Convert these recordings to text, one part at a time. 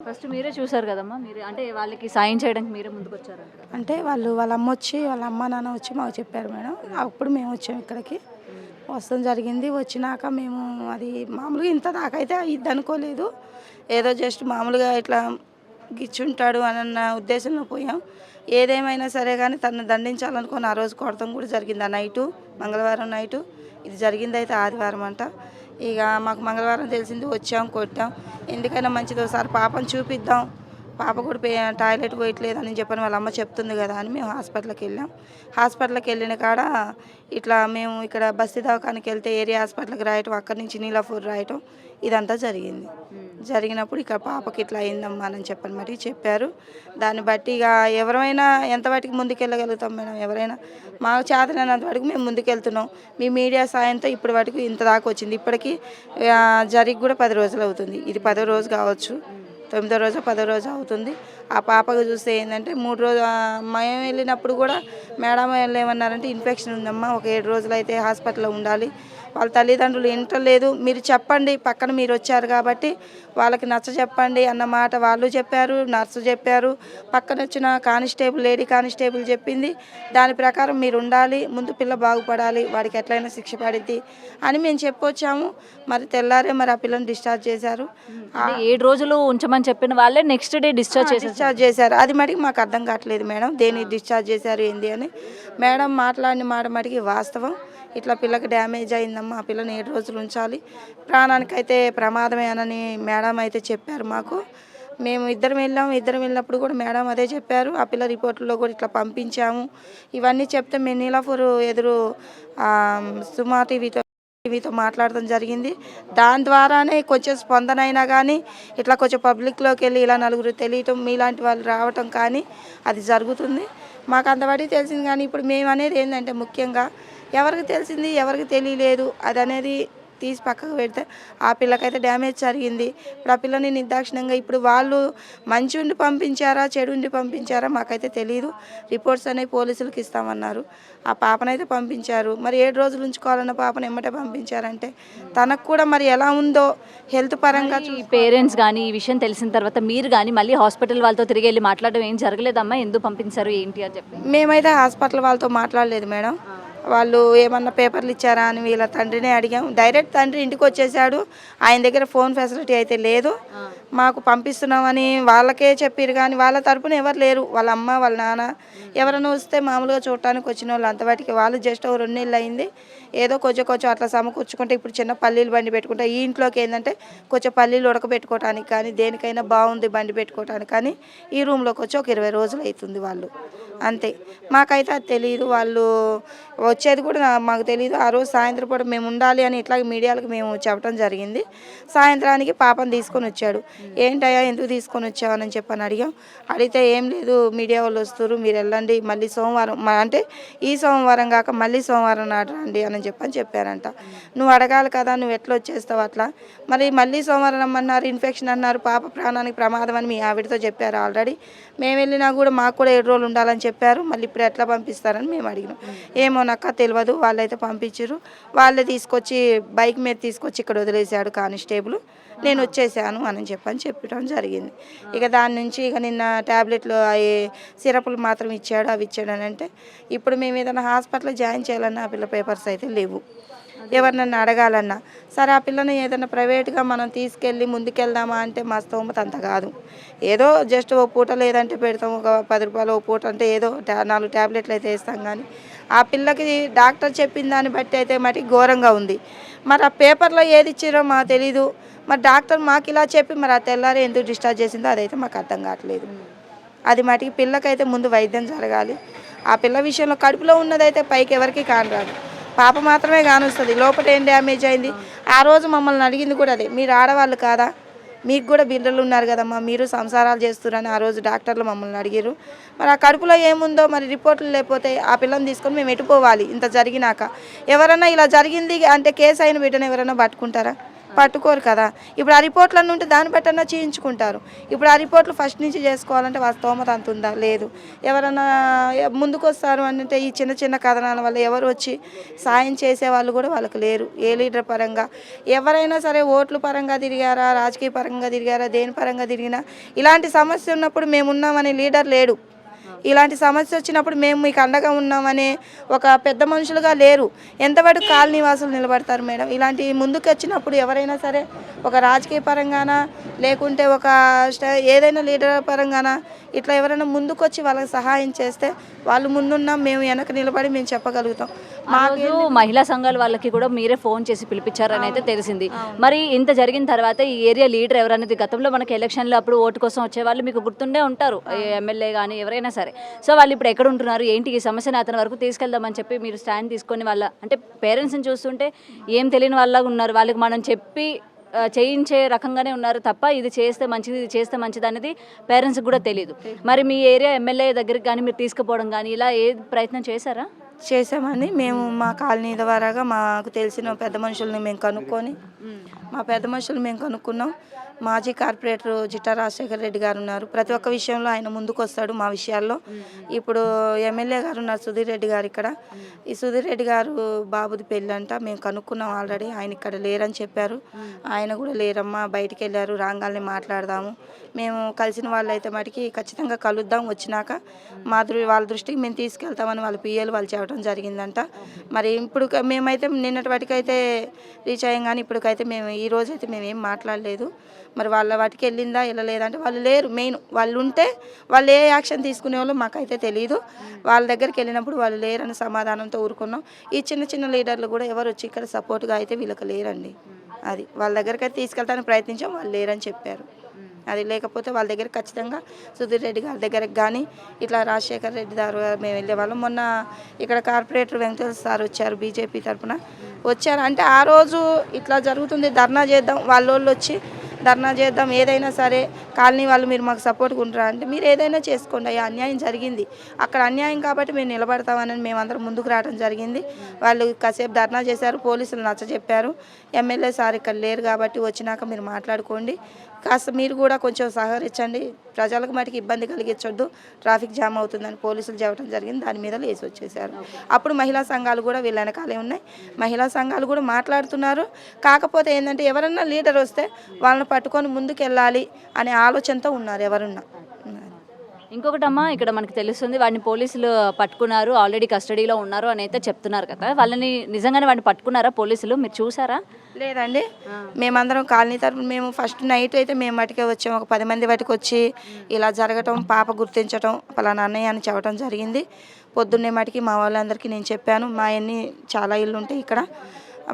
First మీరే చూసారు కదమ్మా! మీరు అంటే వాళ్ళకి సాయం చేయడానికి మీరే ముందుకొచ్చారంట కదా! అంటే వాళ్ళ వాళ్ళ అమ్మ నాన్న వచ్చి మాకు చెప్పారు మేడం. అప్పుడు మేము వచ్చాము ఇక్కడికి. వస్తాం జరిగింది. వచ్చినాక మేము అది మామూలుగా ఇంత దాకైతే అయ్యిద్దనుకోలేదు. ఏదో జస్ట్ మామూలుగా ఇట్లా గిచ్చుంటాడు అనన్న ఉద్దేశంలో పోయాం. ఏదేమైనా సరే గానీ తనను దండించాలనుకుని ఆ రోజు కొడతం కూడా జరిగింది. ఆ నైటు మంగళవారం నైటు. ఇది జరిగిందయితే ఆదివారం అంట. ఇక మాకు మంగళవారం తెలిసింది, వచ్చాం, కొట్టాం. ఎందుకైనా మంచిది ఒకసారి పాపను చూపిద్దాం, పాప కూడా టాయిలెట్ పోయట్లేదని చెప్పని వాళ్ళ అమ్మ చెప్తుంది కదా అని మేము హాస్పిటల్కి వెళ్ళాం. హాస్పిటల్కి వెళ్ళిన కాడ ఇట్లా మేము ఇక్కడ బస్తీ దవాఖానకి వెళ్తే ఏరియా హాస్పిటల్కి రాయటం, అక్కడి నుంచి నీలాపూర్ రాయటం ఇదంతా జరిగింది. జరిగినప్పుడు ఇక పాపకి ఇట్లా అయిందమ్మా అని చెప్పని మటుకు చెప్పారు. దాన్ని బట్టి ఇక ఎవరైనా ఎంత వాటికి ముందుకెళ్ళగలుగుతాం మేడం. ఎవరైనా మాకు చేతనైనంత వరకు మేము ముందుకెళ్తున్నాం. మీ మీడియా సాయంతో ఇప్పటి వరకు ఇంత దాకా వచ్చింది. ఇప్పటికీ జరిగి కూడా 10 రోజులు అవుతుంది. ఇది 10వ రోజు కావచ్చు, 9వ రోజు 10వ రోజు అవుతుంది. ఆ పాపకు చూస్తే ఏంటంటే 3 రోజులు మేము వెళ్ళినప్పుడు కూడా మేడం వాళ్ళు ఏమన్నారంటే ఇన్ఫెక్షన్ ఉందమ్మా, ఒక 7 రోజులు అయితే హాస్పిటల్లో ఉండాలి. వాళ్ళ తల్లిదండ్రులు వింటలేదు. మీరు చెప్పండి, పక్కన మీరు వచ్చారు కాబట్టి వాళ్ళకి నచ్చ చెప్పండి అన్న మాట వాళ్ళు చెప్పారు, నర్సు చెప్పారు, పక్కన వచ్చిన కానిస్టేబుల్, లేడీ కానిస్టేబుల్ చెప్పింది. దాని ప్రకారం మీరు ఉండాలి, ముందు పిల్ల బాగుపడాలి, వాడికి ఎట్లయినా శిక్ష పడిద్ది అని మేము చెప్పొచ్చాము. మరి తెల్లారే మరి ఆ పిల్లని డిశ్చార్జ్ చేశారు. అంటే 7 రోజులు ఉంచమని చెప్పిన వాళ్ళే నెక్స్ట్ డే డిశ్చార్జ్ చేశారు. అది మటుకు మాకు అర్థం కావట్లేదు మేడం, దేని డిశ్చార్జ్ చేశారు ఏంది అని. మేడం మాట్లాడిన మాట మటుకి వాస్తవం. ఇట్లా పిల్లకి డ్యామేజ్ అయిందమ్మా, ఆ పిల్లని 7 రోజులు ఉంచాలి, ప్రాణానికైతే ప్రమాదమేనని మేడం అయితే చెప్పారు మాకు. మేము ఇద్దరం వెళ్ళినప్పుడు కూడా మేడం అదే చెప్పారు. ఆ పిల్ల రిపోర్టుల్లో కూడా ఇట్లా పంపించాము. ఇవన్నీ చెప్తే మేము నీలాపూర్ ఎదురు సుమా టీవీతో మాట్లాడడం జరిగింది. దాని ద్వారానే కొంచెం స్పందన అయినా కానీ ఇట్లా కొంచెం పబ్లిక్లోకి వెళ్ళి ఇలా నలుగురు తెలియటం, మీలాంటి వాళ్ళు రావటం కానీ అది జరుగుతుంది. మాకు అంతవరకు తెలిసింది. కానీ ఇప్పుడు మేము అనేది ఏంటంటే ముఖ్యంగా ఎవరికి తెలిసింది ఎవరికి తెలియలేదు అది అనేది తీసి పక్కకు పెడితే ఆ పిల్లకైతే డ్యామేజ్ జరిగింది. ఇప్పుడు ఆ పిల్లని నిర్దాక్షిణ్యంగా ఇప్పుడు వాళ్ళు మంచి ఉండి పంపించారా చెడు ఉండి పంపించారా మాకైతే తెలియదు. రిపోర్ట్స్ అనేవి పోలీసులకు ఇస్తామన్నారు. ఆ పాపనైతే పంపించారు. మరి 7 రోజులు ఉంచుకోవాలన్న పాపను ఎమ్మటే పంపించారంటే తనకు కూడా మరి ఎలా ఉందో హెల్త్ పరంగా పేరెంట్స్ కానీ ఈ విషయం తెలిసిన తర్వాత మీరు కానీ మళ్ళీ హాస్పిటల్ వాళ్ళతో తిరిగి వెళ్ళి మాట్లాడడం ఏం జరగలేదమ్మా? ఎందుకు పంపించారు ఏంటి అని చెప్పి మేమైతే హాస్పిటల్ వాళ్ళతో మాట్లాడలేదు మేడం. వాళ్ళు ఏమన్నా పేపర్లు ఇచ్చారా అని వీళ్ళ తండ్రినే అడిగాం. డైరెక్ట్ తండ్రి ఇంటికి వచ్చేసాడు. ఆయన దగ్గర ఫోన్ ఫెసిలిటీ అయితే లేదు. మాకు పంపిస్తున్నామని వాళ్ళకే చెప్పారు కానీ వాళ్ళ తరపున ఎవరు లేరు. వాళ్ళ అమ్మ వాళ్ళ నాన్న ఎవరైనా వస్తే మామూలుగా చూడటానికి వచ్చిన వాళ్ళు అంతవాటికి వాళ్ళు జస్ట్ 2 నెలలు అయింది. ఏదో కొంచెం అట్లా సమకూర్చుకుంటే ఇప్పుడు చిన్న పల్లీలు బండి పెట్టుకుంటే ఈ ఇంట్లోకి ఏంటంటే కొంచెం పల్లీలు ఉడకబెట్టుకోవడానికి కానీ దేనికైనా బాగుంది బండి పెట్టుకోవడానికి కానీ ఈ రూమ్లోకి వచ్చి ఒక 20 రోజులు అవుతుంది వాళ్ళు అంతే. మాకైతే అది తెలియదు. వాళ్ళు వచ్చేది కూడా మాకు తెలియదు. ఆ రోజు సాయంత్రం పూట మేము ఉండాలి అని ఇట్లా మీడియాలకు మేము చెప్పడం జరిగింది. సాయంత్రానికి పాపను తీసుకొని వచ్చాడు. ఏంటయ్యా ఎందుకు తీసుకొని వచ్చావని చెప్పని అడిగాం. అడిగితే ఏం లేదు, మీడియా వాళ్ళు వస్తారు, మీరు వెళ్ళండి, మళ్ళీ సోమవారం అంటే ఈ సోమవారం కాక మళ్ళీ సోమవారం నాడు రండి అని చెప్పారంట. నువ్వు అడగాలి కదా, నువ్వు ఎట్లా వచ్చేస్తావు అట్లా. మరి మళ్ళీ సోమవారం రమ్మన్నారు, ఇన్ఫెక్షన్ అన్నారు, పాప ప్రాణానికి ప్రమాదం అని మీ ఆవిడతో చెప్పారు ఆల్రెడీ. మేము వెళ్ళినా కూడా మాకు కూడా 7 రోజులు ఉండాలని చెప్పారు. మళ్ళీ ఇప్పుడు ఎట్లా పంపిస్తారని మేము అడిగినాం. ఏమో నాకు తెలియదు, వాళ్ళైతే పంపించారు. వాళ్ళే తీసుకొచ్చి బైక్ మీద తీసుకొచ్చి ఇక్కడ వదిలేశాడు కానిస్టేబుల్. నేను వచ్చేసాను అని చెప్పడం జరిగింది. ఇక దాని నుంచి ఇక నిన్న ట్యాబ్లెట్లు అవి సిరపులు మాత్రం ఇచ్చాడు, అవి ఇచ్చాడని అంటే ఇప్పుడు మేము ఏదైనా హాస్పిటల్లో జాయిన్ చేయాలన్నా ఆ పిల్ల పేపర్స్ అయితే లేవు. ఎవరినన్నా అడగాలన్నా సరే ఆ పిల్లని ఏదైనా ప్రైవేట్గా మనం తీసుకెళ్ళి ముందుకెళ్దామా అంటే మా స్తోమత అంత కాదు. ఏదో జస్ట్ ఓ పూట లేదంటే పెడతాం, ఒక 10 రూపాయలు ఓ పూట అంటే ఏదో 4 ట్యాబ్లెట్లు అయితే వేస్తాం. కానీ ఆ పిల్లకి డాక్టర్ చెప్పిన దాన్ని బట్టి అయితే మటుకు ఘోరంగా ఉంది. మరి ఆ పేపర్లో ఏది ఇచ్చారో మాకు తెలీదు. మరి డాక్టర్ మాకు ఇలా చెప్పి మరి ఆ తెల్లారి ఎందుకు డిశ్చార్జ్ చేసిందో అదైతే మాకు అర్థం కావట్లేదు. అది మటుకు పిల్లకైతే ముందు వైద్యం జరగాలి. ఆ పిల్ల విషయంలో కడుపులో ఉన్నదైతే పైకి ఎవరికి కానరాదు, పాప మాత్రమే కానొస్తుంది. లోపల ఏం డ్యామేజ్ అయింది ఆ రోజు మమ్మల్ని అడిగింది కూడా అదే, మీరు ఆడవాళ్ళు కాదా, మీకు కూడా బిడ్డలు ఉన్నారు కదమ్మా, మీరు సంసారాలు చేస్తున్నారని ఆ రోజు డాక్టర్లు మమ్మల్ని అడిగారు. మరి ఆ కడుపులో ఏముందో మరి రిపోర్ట్లు లేకపోతే ఆ పిల్లని తీసుకొని మేము ఎటుపోవాలి? ఇంత జరిగినాక ఎవరన్నా ఇలా జరిగింది అంటే కేసు అయిన బిడ్డను ఎవరైనా పట్టుకుంటారా? పట్టుకోరు కదా. ఇప్పుడు ఆ రిపోర్ట్లన్నీ ఉంటే దాన్ని బట్టన్నా చేయించుకుంటారు. ఇప్పుడు ఆ రిపోర్ట్లు ఫస్ట్ నుంచి చేసుకోవాలంటే వాళ్ళ స్తోమత అంత ఉందా? లేదు. ఎవరన్నా ముందుకొస్తారు అంటే ఈ చిన్న చిన్న కథనాల వల్ల ఎవరు వచ్చి సాయం చేసేవాళ్ళు కూడా వాళ్ళకి లేరు. ఏ లీడర్ పరంగా ఎవరైనా సరే ఓట్ల పరంగా తిరిగారా, రాజకీయ పరంగా తిరిగారా, దేని పరంగా తిరిగినా ఇలాంటి సమస్య ఉన్నప్పుడు మేమున్నామనే లీడర్ లేడు. ఇలాంటి సమస్య వచ్చినప్పుడు మేము మీకు అండగా ఉన్నామనే ఒక పెద్ద మనుషులుగా లేరు. ఎంతవరకు కాలనీ వాసులు నిలబడతారు మేడం? ఇలాంటి ముందుకు వచ్చినప్పుడు ఎవరైనా సరే ఒక రాజకీయ పరంగానా లేకుంటే ఒక ఏదైనా లీడర్ పరంగానా ఇట్లా ఎవరైనా ముందుకొచ్చి వాళ్ళకి సహాయం చేస్తే వాళ్ళు ముందున్నాం, మేము వెనక నిలబడి మేము చెప్పగలుగుతాం. మాకు మహిళా సంఘాల వాళ్ళకి కూడా మీరే ఫోన్ చేసి పిలిపించారని అయితే తెలిసింది. మరి ఇంత జరిగిన తర్వాత ఈ ఏరియా లీడర్ ఎవరనేది గతంలో మనకి ఎలక్షన్లో అప్పుడు ఓటు కోసం వచ్చేవాళ్ళు మీకు గుర్తుండే ఉంటారు, ఎమ్మెల్యే కానీ ఎవరైనా సరే. సో వాళ్ళు ఇప్పుడు ఎక్కడ ఉంటున్నారు, ఏంటి, ఈ సమస్యను అతని వరకు తీసుకెళ్దామని చెప్పి మీరు స్టాండ్ తీసుకొని వాళ్ళ అంటే పేరెంట్స్ని చూస్తుంటే ఏం తెలియని వాళ్ళగా ఉన్నారు. వాళ్ళకి మనం చెప్పి చేయించే రకంగానే ఉన్నారు తప్ప ఇది చేస్తే మంచిది, ఇది చేస్తే మంచిది అనేది పేరెంట్స్కి కూడా తెలియదు. మరి మీ ఏరియా ఎమ్మెల్యే దగ్గరికి కానీ మీరు తీసుకుపోవడం కానీ ఇలా ఏ ప్రయత్నం చేశారా? చేసామని మేము మా కాలనీ ద్వారాగా మాకు తెలిసిన పెద్ద మనుషుల్ని మేము కనుక్కొని మా పెద్ద మనుషులు మేము కనుక్కున్నాం. మాజీ కార్పొరేటర్ జిట్టా రాజశేఖర రెడ్డి గారు ఉన్నారు. ప్రతి ఒక్క విషయంలో ఆయన ముందుకు వస్తాడు మా విషయాల్లో. ఇప్పుడు ఎమ్మెల్యే గారు ఉన్నారు సుధీర్ రెడ్డి గారు ఇక్కడ. ఈ సుధీర్ రెడ్డి గారు బాబుది పెళ్ళి అంట మేము కనుక్కున్నాం ఆల్రెడీ. ఆయన ఇక్కడ లేరని చెప్పారు. ఆయన కూడా లేరమ్మా, బయటికి వెళ్ళారు, రాగాల్ని మాట్లాడదాము, మేము కలిసిన వాళ్ళైతే మటుకి ఖచ్చితంగా కలుద్దాం, వచ్చినాక వాళ్ళ దృష్టికి మేము తీసుకెళ్తామని వాళ్ళ పిఎలు వాళ్ళు చెప్పడం జరిగిందంట. మరి ఇప్పుడు మేమైతే నిన్నటి వాటికైతే రీచ్ అయ్యాం కానీ ఇప్పటికైతే మేము ఈ రోజైతే మేము ఏం మాట్లాడలేదు. మరి వాళ్ళ వాటికి వెళ్ళిందా వెళ్ళలేదంటే వాళ్ళు లేరు. మెయిన్ వాళ్ళు ఉంటే వాళ్ళు ఏ యాక్షన్ తీసుకునే వాళ్ళు మాకైతే తెలియదు. వాళ్ళ దగ్గరికి వెళ్ళినప్పుడు వాళ్ళు లేరని సమాధానంతో ఊరుకున్నాం. ఈ చిన్న చిన్న లీడర్లు కూడా ఎవరు వచ్చి ఇక్కడ సపోర్ట్గా అయితే వీళ్ళకి లేరండి. అది వాళ్ళ దగ్గరికి అయితే తీసుకెళ్తానికి ప్రయత్నించాం, వాళ్ళు లేరని చెప్పారు. అది లేకపోతే వాళ్ళ దగ్గర ఖచ్చితంగా సుధీర్ రెడ్డి గారి దగ్గరకు కానీ ఇట్లా రాజశేఖర రెడ్డి గారు మేము వెళ్ళేవాళ్ళం. మొన్న ఇక్కడ కార్పొరేటర్ వెంకటేశ్వర సార్ వచ్చారు, బీజేపీ తరఫున వచ్చారు. అంటే ఆ రోజు ఇట్లా జరుగుతుంది, ధర్నా చేద్దాం, వాళ్ళు వచ్చి ధర్నా చేద్దాం, ఏదైనా సరే కాలనీ వాళ్ళు మీరు మాకు సపోర్ట్గా ఉంటారా అంటే మీరు ఏదైనా చేసుకోండి, అయ్యా అన్యాయం జరిగింది అక్కడ, అన్యాయం కాబట్టి మేము నిలబడతామని మేమందరం ముందుకు రావడం జరిగింది. వాళ్ళు కాసేపు ధర్నా చేశారు, పోలీసులు నచ్చజెప్పారు. ఎమ్మెల్యే సార్ ఇక్కడ లేరు కాబట్టి వచ్చినాక మీరు మాట్లాడుకోండి, కాస్త మీరు కూడా కొంచెం సహకరించండి, ప్రజలకు మటుకు ఇబ్బంది కలిగించొద్దు, ట్రాఫిక్ జామ్ అవుతుందని పోలీసులు చెప్పడం జరిగింది. దాని మీద లేచి వచ్చేసారు. అప్పుడు మహిళా సంఘాలు కూడా వీళ్ళ వెనకాలే ఉన్నాయి, మహిళా సంఘాలు కూడా మాట్లాడుతున్నారు. కాకపోతే ఏంటంటే ఎవరన్నా లీడర్ వస్తే వాళ్ళని పట్టుకొని ముందుకు వెళ్ళాలి అనే ఆలోచనతో ఉన్నారు ఎవరున్నా. ఇంకొకటమ్మా, ఇక్కడ మనకి తెలుస్తుంది వాడిని పోలీసులు పట్టుకున్నారు, ఆల్రెడీ కస్టడీలో ఉన్నారు అని అయితే చెప్తున్నారు కదా, వాళ్ళని నిజంగానే వాడిని పట్టుకున్నారా పోలీసులు, మీరు చూసారా? లేదండి, మేమందరం కాలనీ తరఫున మేము ఫస్ట్ నైట్ అయితే మేము మటుకే వచ్చాము. ఒక 10 మంది బయటకు వచ్చి ఇలా జరగటం, పాప గుర్తించటం, పలానా అన్నయ్య అని చెప్పడం జరిగింది. పొద్దున్నే మటుకి మా వాళ్ళందరికీ నేను చెప్పాను, మా అన్ని చాలా ఇల్లు ఉంటాయి ఇక్కడ,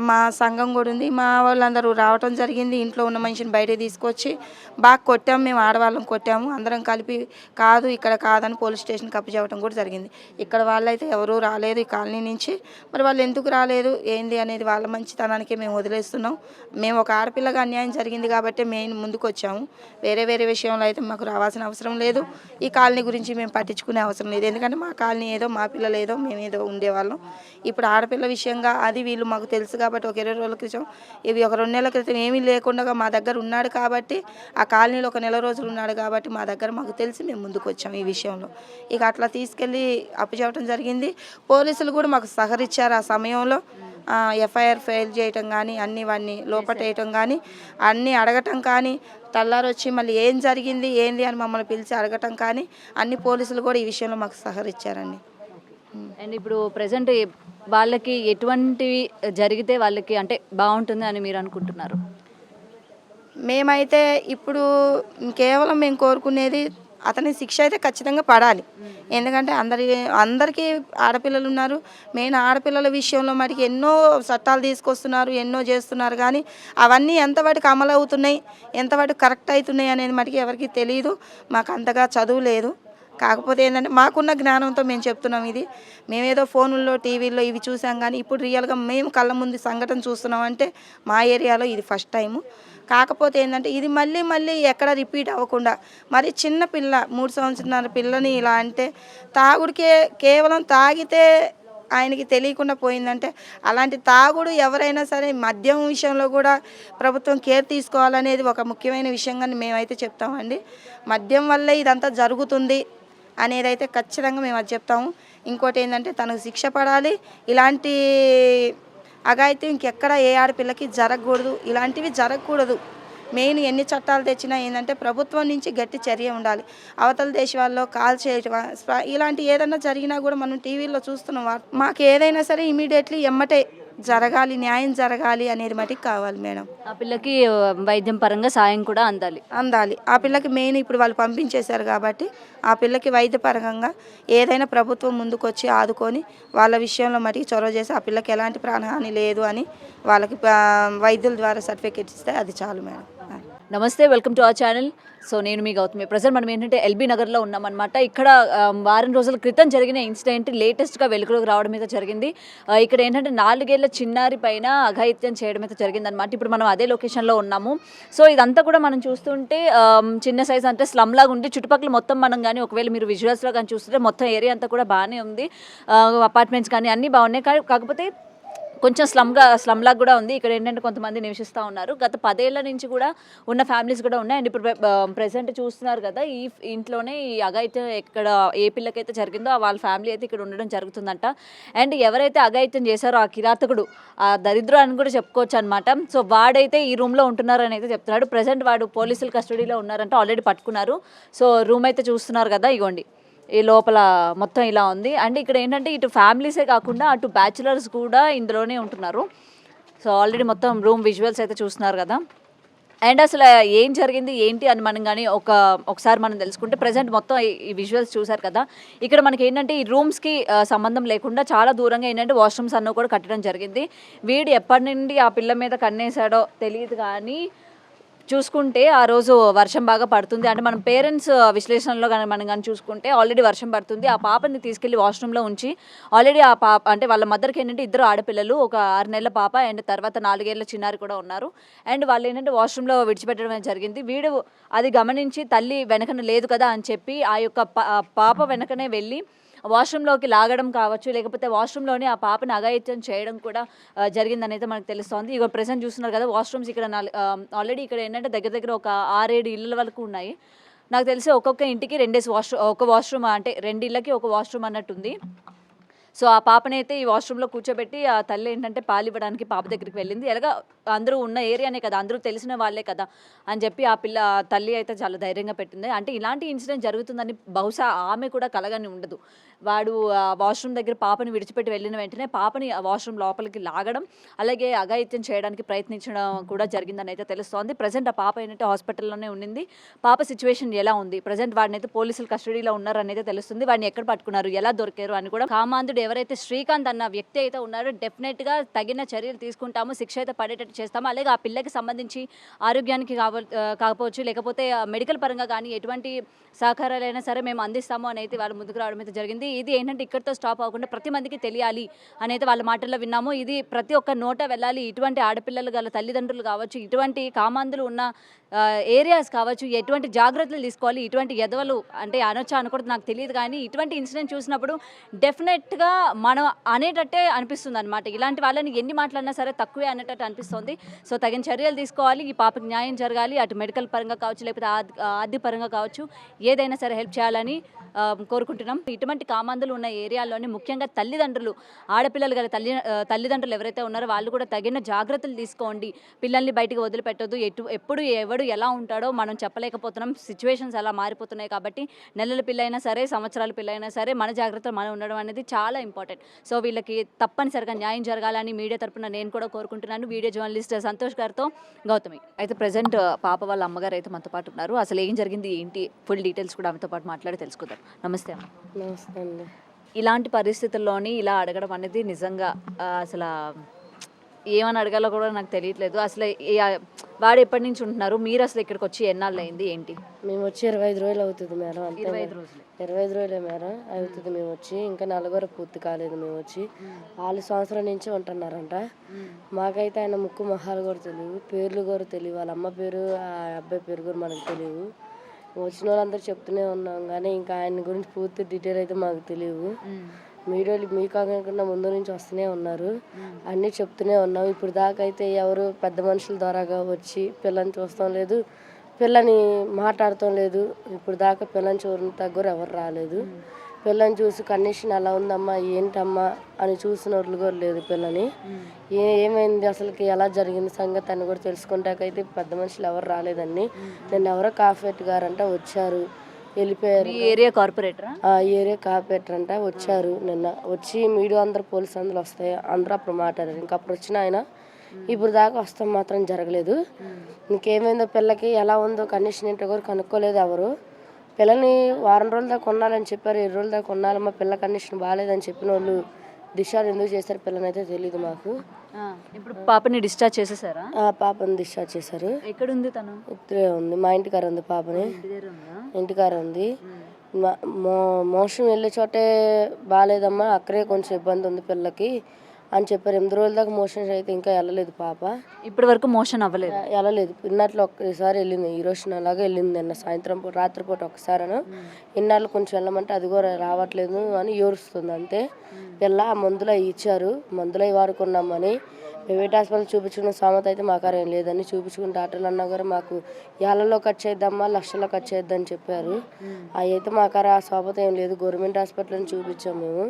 మా సంఘం కూడా ఉంది, మా వాళ్ళందరూ రావటం జరిగింది. ఇంట్లో ఉన్న మనిషిని బయటకు తీసుకొచ్చి బాగా కొట్టాము, మేము ఆడవాళ్ళం కొట్టాము, అందరం కలిపి కాదు ఇక్కడ కాదని పోలీస్ స్టేషన్కి అప్పచెప్పడం కూడా జరిగింది. ఇక్కడ వాళ్ళైతే ఎవరూ రాలేదు ఈ కాలనీ నుంచి. మరి వాళ్ళు ఎందుకు రాలేదు ఏంది అనేది వాళ్ళ మంచితనానికి మేము వదిలేస్తున్నాం. మేము ఒక ఆడపిల్లగా అన్యాయం జరిగింది కాబట్టి మేము ముందుకు వచ్చాము. వేరే వేరే విషయంలో అయితే మాకు రావాల్సిన అవసరం లేదు, ఈ కాలనీ గురించి మేము పట్టించుకునే అవసరం లేదు. ఎందుకంటే మా కాలనీ ఏదో, మా పిల్లలు ఏదో, మేమేదో ఉండేవాళ్ళం. ఇప్పుడు ఆడపిల్ల విషయంగా అది వీళ్ళు మాకు తెలుసు కాబట్టి ఒక 20 రోజుల క్రితం, ఇవి ఒక 2 నెలల క్రితం ఏమీ లేకుండా మా దగ్గర ఉన్నాడు కాబట్టి, ఆ కాలనీలో ఒక నెల రోజులు ఉన్నాడు కాబట్టి మా దగ్గర మాకు తెలిసి మేము ముందుకు వచ్చాము ఈ విషయంలో. ఇక అట్లా తీసుకెళ్ళి అప్పచెప్పడం జరిగింది. పోలీసులు కూడా మాకు సహకరించారు ఆ సమయంలో. ఎఫ్ఐఆర్ ఫైల్ చేయటం కానీ, అన్ని వాడిని లోపటేయటం కానీ, అన్నీ అడగటం కానీ, తెల్లారొచ్చి మళ్ళీ ఏం జరిగింది ఏంది అని మమ్మల్ని పిలిచి అడగటం కానీ, అన్ని పోలీసులు కూడా ఈ విషయంలో మాకు సహకరించారండి. అండ్ ఇప్పుడు ప్రజెంట్ వాళ్ళకి ఎటువంటివి జరిగితే వాళ్ళకి అంటే బాగుంటుంది అని మీరు అనుకుంటున్నారు? మేమైతే ఇప్పుడు కేవలం మేము కోరుకునేది అతని శిక్ష అయితే ఖచ్చితంగా పడాలి. ఎందుకంటే అందరికీ ఆడపిల్లలు ఉన్నారు. మెయిన్ ఆడపిల్లల విషయంలో మటుకు ఎన్నో చట్టాలు తీసుకొస్తున్నారు, ఎన్నో చేస్తున్నారు, కానీ అవన్నీ ఎంతవాటికి అమలు అవుతున్నాయి, ఎంతవాటికి కరెక్ట్ అవుతున్నాయి అనేది మటుకు ఎవరికి తెలియదు. మాకు అంతగా చదువు లేదు. కాకపోతే ఏంటంటే మాకున్న జ్ఞానంతో మేము చెప్తున్నాం. ఇది మేమేదో ఫోన్లలో, టీవీల్లో ఇవి చూసాం, కానీ ఇప్పుడు రియల్గా మేము కళ్ళ ముందు సంఘటన చూస్తున్నాం అంటే మా ఏరియాలో ఇది ఫస్ట్ టైము. కాకపోతే ఏంటంటే ఇది మళ్ళీ మళ్ళీ ఎక్కడ రిపీట్ అవ్వకుండా, మరి చిన్న పిల్ల 3 సంవత్సరాల పిల్లని ఇలా అంటే తాగుడికే, కేవలం తాగితే ఆయనకి తెలియకుండా పోయిందంటే అలాంటి తాగుడు ఎవరైనా సరే మద్యం విషయంలో కూడా ప్రభుత్వం కేర్ తీసుకోవాలనేది ఒక ముఖ్యమైన విషయంగా మేమైతే చెప్తామండి. మద్యం వల్లే ఇదంతా జరుగుతుంది అనేది అయితే ఖచ్చితంగా మేము అది చెప్తాము. ఇంకోటి ఏంటంటే తనకు శిక్ష పడాలి. ఇలాంటి అఘాయిత్యం ఇంకెక్కడ ఏ ఆడపిల్లకి జరగకూడదు, ఇలాంటివి జరగకూడదు. మెయిన్ ఎన్ని చట్టాలు తెచ్చినా ఏంటంటే ప్రభుత్వం నుంచి గట్టి చర్య ఉండాలి. అవతల దేశాల్లో కాల్ చేయటం ఇలాంటి ఏదైనా జరిగినా కూడా మనం టీవీలో చూస్తున్నాం. మాకు ఏదైనా సరే ఇమీడియట్లీ ఎమ్మటే జరగాలి, న్యాయం జరగాలి అనేది మటుకు కావాలి మేడం. ఆ పిల్లకి వైద్యం పరంగా సాయం కూడా అందాలి. ఆ పిల్లకి మెయిన్ ఇప్పుడు వాళ్ళు పంపించేశారు కాబట్టి ఆ పిల్లకి వైద్యపరంగా ఏదైనా ప్రభుత్వం ముందుకు వచ్చి ఆదుకొని వాళ్ళ విషయంలో మటుకు చొరవ చేసి ఆ పిల్లకి ఎలాంటి ప్రాణహాని లేదు అని వాళ్ళకి వైద్యుల ద్వారా సర్టిఫికేట్ ఇస్తే అది చాలు మేడం. నమస్తే, welcome to our channel. So నేను మీ గౌతమి. ప్రజెంట్ మనం ఏంటంటే ఎల్బీ నగర్లో ఉన్నామన్నమాట. ఇక్కడ వారం రోజుల క్రితం జరిగిన ఇన్సిడెంట్ లేటెస్ట్గా వెలుగులోకి రావడం అయితే జరిగింది. ఇక్కడ ఏంటంటే 4 ఏళ్ల చిన్నారి పైన అఘాయిత్యం చేయడం అయితే జరిగిందనమాట. ఇప్పుడు మనం అదే లొకేషన్లో ఉన్నాము. సో ఇదంతా కూడా మనం చూస్తుంటే చిన్న సైజ్ అంటే స్లమ్ లాగా ఉంది. చుట్టుపక్కల మొత్తం మనం కానీ ఒకవేళ మీరు విజువల్స్లో కానీ చూస్తుంటే మొత్తం ఏరియా అంతా కూడా బాగానే ఉంది. అపార్ట్మెంట్స్ కానీ అన్నీ బాగున్నాయి. కాకపోతే కొంచెం స్లమ్ లాగా కూడా ఉంది. ఇక్కడ ఏంటంటే కొంతమంది నివసిస్తూ ఉన్నారు. గత 10 ఏళ్ల నుంచి కూడా ఉన్న ఫ్యామిలీస్ కూడా ఉన్నాయి. అండ్ ఇప్పుడు ప్రెసెంట్ చూస్తున్నారు కదా, ఈ ఇంట్లోనే ఈ అఘాయిత్యం ఎక్కడ ఏ పిల్లకైతే జరిగిందో వాళ్ళ ఫ్యామిలీ అయితే ఇక్కడ ఉండడం జరుగుతుందంట. అండ్ ఎవరైతే అఘాయిత్యం చేశారో ఆ కిరాతకుడు, ఆ దరిద్రుడు అని కూడా చెప్పుకోవచ్చు అనమాట. సో వాడైతే ఈ రూమ్లో ఉంటున్నారని అయితే చెప్తున్నాడు. ప్రెసెంట్ వాడు పోలీసుల కస్టడీలో ఉన్నారంట, ఆల్రెడీ పట్టుకున్నారు. సో రూమ్ అయితే చూస్తున్నారు కదా, ఇగోండి ఈ లోపల మొత్తం ఇలా ఉంది. అండ్ ఇక్కడ ఏంటంటే ఇటు ఫ్యామిలీసే కాకుండా అటు బ్యాచులర్స్ కూడా ఇందులోనే ఉంటున్నారు. సో ఆల్రెడీ మొత్తం రూమ్ విజువల్స్ అయితే చూస్తున్నారు కదా. అండ్ అసలు ఏం జరిగింది ఏంటి అని మనం కానీ ఒకసారి మనం తెలుసుకుంటే, ప్రజెంట్ మొత్తం ఈ విజువల్స్ చూసారు కదా. ఇక్కడ మనకి ఏంటంటే ఈ రూమ్స్కి సంబంధం లేకుండా చాలా దూరంగా ఏంటంటే వాష్రూమ్స్ అన్నీ కూడా కట్టడం జరిగింది. వీడు ఎప్పటి నుండి ఆ పిల్ల మీద కన్నేసాడో తెలియదు కానీ చూసుకుంటే ఆ రోజు వర్షం బాగా పడుతుంది. అంటే మనం పేరెంట్స్ విశ్లేషణలో కానీ మనం కానీ చూసుకుంటే ఆల్రెడీ వర్షం పడుతుంది. ఆ పాపని తీసుకెళ్లి వాష్రూమ్లో ఉంచి ఆల్రెడీ ఆ పాప అంటే వాళ్ళ మదర్కి ఏంటంటే 2 ఆడపిల్లలు, ఒక 6 నెలల పాప అండ్ తర్వాత 4 ఏళ్ల చిన్నారి కూడా ఉన్నారు. అండ్ వాళ్ళు ఏంటంటే వాష్రూమ్లో విడిచిపెట్టడం జరిగింది. వీడు అది గమనించి తల్లి వెనకన లేదు కదా అని చెప్పి ఆ యొక్క పాప వెనకనే వెళ్ళి వాష్రూమ్లోకి లాగడం కావచ్చు, లేకపోతే వాష్రూమ్లోనే ఆ పాపని అఘాయిత్యం చేయడం కూడా జరిగిందని అయితే మనకు తెలుస్తోంది. ఇక ప్రెసెంట్ చూస్తున్నారు కదా వాష్రూమ్స్ ఇక్కడ ఆల్రెడీ ఇక్కడ ఏంటంటే దగ్గర ఒక 6-7 ఇళ్ళ వరకు ఉన్నాయి. నాకు తెలిసి ఒక్కొక్క ఇంటికి 2 ఒక వాష్రూమ్, అంటే 2 ఇళ్ళకి ఒక వాష్రూమ్ అన్నట్టుంది. సో ఆ పాపనైతే ఈ వాష్రూమ్లో కూర్చోబెట్టి ఆ తల్లి ఏంటంటే పాలు ఇవ్వడానికి పాప దగ్గరికి వెళ్ళింది. ఎలాగా అందరూ ఉన్న ఏరియానే కదా, అందరూ తెలిసిన వాళ్ళే కదా అని చెప్పి ఆ తల్లి అయితే చాలా ధైర్యంగా పెట్టింది. అంటే ఇలాంటి ఇన్సిడెంట్ జరుగుతుందని బహుశా ఆమె కూడా కలగని ఉండదు. వాడు వాష్రూమ్ దగ్గర పాపని విడిచిపెట్టి వెళ్ళిన వెంటనే పాపని ఆ వాష్రూమ్ లోపలికి లాగడం, అలాగే అఘాయిత్యం చేయడానికి ప్రయత్నించడం కూడా జరిగిందని అయితే తెలుస్తోంది. ప్రజెంట్ ఆ పాప ఏంటంటే హాస్పిటల్లోనే ఉండింది. పాప సిచ్యువేషన్ ఎలా ఉంది, ప్రజెంట్ వాడిని అయితే పోలీసుల కస్టడీలో ఉన్నారని అయితే తెలుస్తుంది. వాడిని ఎక్కడ పట్టుకున్నారు, ఎలా దొరికారు అని కూడా. కామాంధుడు ఎవరైతే శ్రీకాంత్ అన్న వ్యక్తి అయితే ఉన్నారో డెఫినెట్గా తగిన చర్యలు తీసుకుంటాము, శిక్ష అయితే పడేటట్టు చేస్తాము. అలాగే ఆ పిల్లకి సంబంధించి ఆరోగ్యానికి కాకపోవచ్చు, లేకపోతే మెడికల్ పరంగా కానీ ఎటువంటి సహకారాలైనా సరే మేము అందిస్తాము అని అయితే వాళ్ళు ముందుకు రావడం అయితే జరిగింది. ఇది ఏంటంటే ఇక్కడితో స్టాప్ అవ్వకుండా ప్రతి మందికి తెలియాలి అని అయితే వాళ్ళ మాటల్లో విన్నాము. ఇది ప్రతి ఒక్క నోట వెళ్ళాలి. ఇటువంటి ఆడపిల్లలు గల తల్లిదండ్రులు కావచ్చు, ఇటువంటి కామాంధులు ఉన్న ఏరియాస్ కావచ్చు, ఎటువంటి జాగ్రత్తలు తీసుకోవాలి, ఇటువంటి ఎదవలు అంటే అనొచ్చా అనకూడదు నాకు తెలియదు, కానీ ఇటువంటి ఇన్సిడెంట్ చూసినప్పుడు డెఫినెట్గా మనం అనేటట్టే అనిపిస్తుంది అనమాట. ఇలాంటి వాళ్ళని ఎన్ని మాట్లాడినా సరే తక్కువే అనేటట్టు అనిపిస్తుంది. సో తగిన చర్యలు తీసుకోవాలి, ఈ పాపకి న్యాయం జరగాలి, అటు మెడికల్ పరంగా కావచ్చు, లేకపోతే ఆర్థిక పరంగా కావచ్చు, ఏదైనా సరే హెల్ప్ చేయాలని కోరుకుంటున్నాం. ఇటువంటి కామాంధులు ఉన్న ఏరియాలోని ముఖ్యంగా తల్లిదండ్రులు, ఆడపిల్లలు గల తల్లిదండ్రులు ఎవరైతే ఉన్నారో వాళ్ళు కూడా తగిన జాగ్రత్తలు తీసుకోండి. పిల్లల్ని బయటికి వదిలిపెట్టొద్దు. ఎప్పుడు ఎవడు ఎలా ఉంటాడో మనం చెప్పలేకపోతున్నాం. సిచ్యువేషన్స్ అలా మారిపోతున్నాయి కాబట్టి నెలల పిల్లైనా సరే, సంవత్సరాల పిల్లైనా సరే మన జాగ్రత్తలు మనం ఉండడం అనేది చాలా ఇంపార్టెంట్. సో వీళ్ళకి తప్పనిసరిగా న్యాయం జరగాలని మీడియా తరపున నేను కూడా కోరుకుంటున్నాను. వీడియో జర్నలిస్ట్ సంతోష్ గారితో గౌతమి. అయితే ప్రజెంట్ పాప వాళ్ళ అమ్మగారు అయితే మనతో పాటు ఉన్నారు. అసలు ఏం జరిగింది ఏంటి ఫుల్ డీటెయిల్స్ కూడా ఆమెతో పాటు మాట్లాడి తెలుసుకుందాం. నమస్తే అమ్మ. నమస్తే అండి. ఇలాంటి పరిస్థితుల్లోని ఇలా అడగడం అనేది నిజంగా అసలు ఏమని అడగాలో కూడా నాకు తెలియట్లేదు. అసలు వాడు ఎప్పటి నుంచి ఉంటున్నారు, మీరు అసలు ఇక్కడికి వచ్చి ఎన్నాళ్ళు అయింది ఏంటి? మేము వచ్చి 25 రోజులు అవుతుంది మేడం. అంతే 25 రోజులు. 25 రోజులే మేడం అవుతుంది. మేము వచ్చి ఇంకా 4 పూర్తి కాలేదు. మేము వచ్చి వాళ్ళు సంవత్సరం నుంచి ఉంటున్నారంట. మాకైతే ఆయన ముక్కు మొహాలు కూడా తెలియవు, పేర్లు కూడా తెలియవు. వాళ్ళ అమ్మ పేరు, ఆ అబ్బాయి పేరు కూడా మనకు తెలియవు. వచ్చిన వాళ్ళందరూ చెప్తూనే ఉన్నాం కానీ ఇంకా ఆయన గురించి పూర్తి డీటెయిల్ అయితే మాకు తెలియవు. మీడియాలు మీ కాకుండా ముందు నుంచి వస్తూనే ఉన్నారు, అన్నీ చెప్తూనే ఉన్నాం. ఇప్పుడు దాకా అయితే ఎవరు పెద్ద మనుషుల ద్వారాగా వచ్చి పిల్లని చూస్తాం లేదు, పిల్లని మాట్లాడటం లేదు. ఇప్పుడు దాకా పిల్లని చూడని తగ్గరు ఎవరు రాలేదు. పిల్లని చూసి కండిషన్ ఎలా ఉందమ్మా ఏంటమ్మా అని చూసిన వాళ్ళు కూడా లేదు. పిల్లని ఏమైంది అసలుకి ఎలా జరిగింది సంగతి అని కూడా తెలుసుకుంటాకైతే పెద్ద మనుషులు ఎవరు రాలేదండి. నిన్న ఎవరో కాఫెట్ గారంట వచ్చారు, వెళ్ళిపోయారు. ఈ ఏరియా కార్పొరేటరా? ఆ ఏరియా కాపేటర్ అంట వచ్చారు. నిన్న వచ్చి మీడియా అందరు పోలీసు అందరూ వస్తాయి అందరూ అప్పుడు మాట్లాడారు. ఇంకా అప్పుడు వచ్చిన ఆయన ఇప్పుడు దాకా వస్తాం మాత్రం జరగలేదు. ఇంకేమైందో పిల్లకి ఎలా ఉందో కండిషన్ ఏంటో కూడా కనుక్కోలేదు ఎవరు. పిల్లని వారం రోజుల దాకా కొనాలని చెప్పారు, 7 రోజుల దాకా కొనాలమ్మా పిల్ల కండిషన్ బాగాలేదని చెప్పిన వాళ్ళు డిశ్చార్జ్ ఎందుకు చేశారు పిల్లని అయితే తెలియదు మాకు. ఇప్పుడు పాపని డిశ్చార్జ్ చేసేసారా? ఆ పాపని డిశ్చార్జ్ చేశారు. ఎక్కడుంది తను? ఇద్దరే ఉంది, మా ఇంటికార ఉంది పాపని, ఇంటి దగ్గర ఉందా? ఇంటికార ఉంది. మోషన్ వెళ్ళే చోటే బాగాలేదమ్మా, అక్కడే కొంచెం ఇబ్బంది ఉంది పిల్లకి అని చెప్పారు. 8 రోజుల దాకా మోషన్స్ అయితే ఇంకా వెళ్ళలేదు పాప. ఇప్పటి వరకు మోషన్ అవ్వలేదు? వెళ్ళలేదు. ఇన్నాళ్ళు ఒక్కసారి వెళ్ళింది, ఈ రోజు అలాగే వెళ్ళింది. నిన్న సాయంత్రం పూట రాత్రిపూట ఒకసారి ఇన్నాళ్ళు కొంచెం వెళ్ళమంటే అది కూడా రావట్లేదు అని ఏడుస్తుంది అంతే. పిల్ల మందులు అవి ఇచ్చారు, మందులు అవి వాడుకున్నామని ప్రైవేట్ హాస్పిటల్ చూపించుకున్న సామెత అయితే మాకార ఏం లేదని చూపించుకున్న డాక్టర్లు అన్నా కూడా మాకు ఏళ్లలో ఖర్చు చేద్దామా లక్షల్లో ఖర్చు చేద్దామని చెప్పారు. అవి అయితే మాకార ఆ సామెత ఏం లేదు. గవర్నమెంట్ హాస్పిటల్ని చూపించాము మేము.